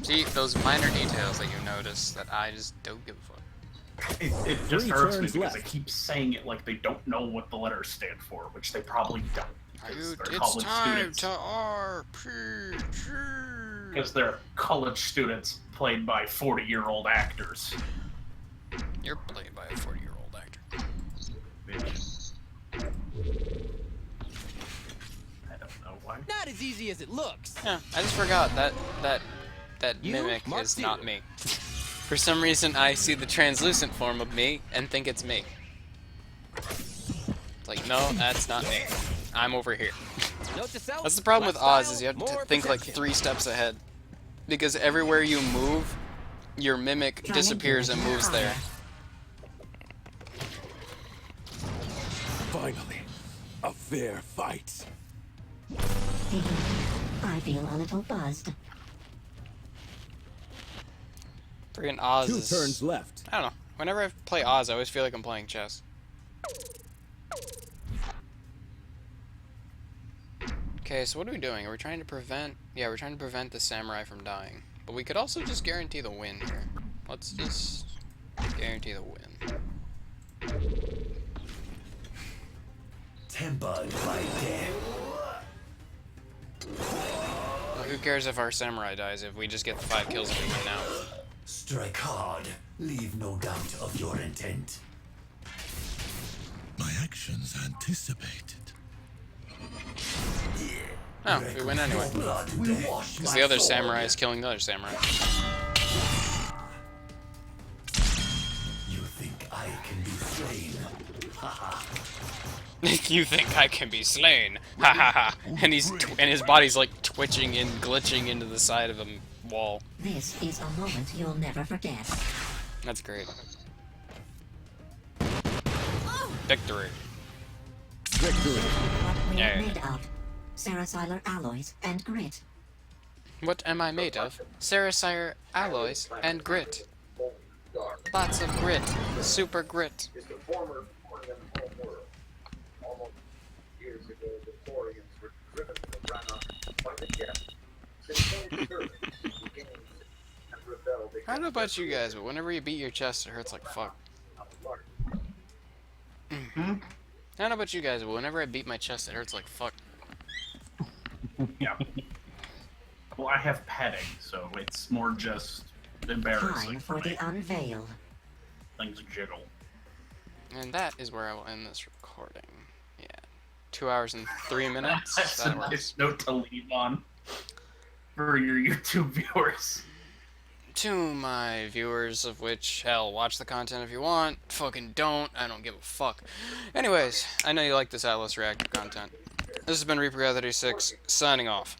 See, those minor details that you notice that I just don't give a fuck. It just hurts me because they keep saying it like they don't know what the letters stand for, which they probably don't. It's time to RPG. Because they're college students played by 40-year-old actors. You're played by a 40-year-old actor. Bitch. I don't know why. Not as easy as it looks. Yeah, I just forgot that mimic is not me. For some reason, I see the translucent form of me and think it's me. It's like, no, that's not me. I'm over here. That's the problem with Oz, is you have to think like 3 steps ahead. Because everywhere you move, your mimic disappears and moves there. Finally, a fair fight. I feel a little buzzed. Freaking Oz 2 turns left. I don't know. Whenever I play Oz, I always feel like I'm playing chess. Okay, so what are we doing? Are we trying to prevent... Yeah, we're trying to prevent the samurai from dying. But we could also just guarantee the win here. Let's just guarantee the win. Tempered by death. Well, who cares if our samurai dies if we just get the 5 kills that we get now? Strike hard. Leave no doubt of your intent. My actions anticipated. Oh, we win anyway. Because the other samurai is killing the other samurai. You think I can be slain? You think I can be slain? Ha ha ha! And his body's like twitching and glitching into the side of a wall. This is a moment you'll never forget. That's great. Victory. Victory. What we Yeah. are made of. Serosilar alloys and grit. What am I made of? Serosire alloys and grit. Lots of grit. Super grit. Is the former Quarian home world. Almost years ago, the Quarians were driven from Rannoch by the Geth. Since then, the games and rebelled I don't know about you guys, but whenever you beat your chest, it hurts like fuck. I don't know about you guys, but whenever I beat my chest, it hurts like fuck. Yeah. Well, I have padding, so it's more just embarrassing Time for for me. the unveil. Things jiggle. And that is where I will end this recording. Yeah. 2 hours and 3 minutes. That's That a works. nice note to leave on for your YouTube viewers. To my viewers, of which, hell, watch the content if you want. Fucking don't. I don't give a fuck. Anyways, I know you like this Atlas Reactor content. This has been Reaper 36, signing off.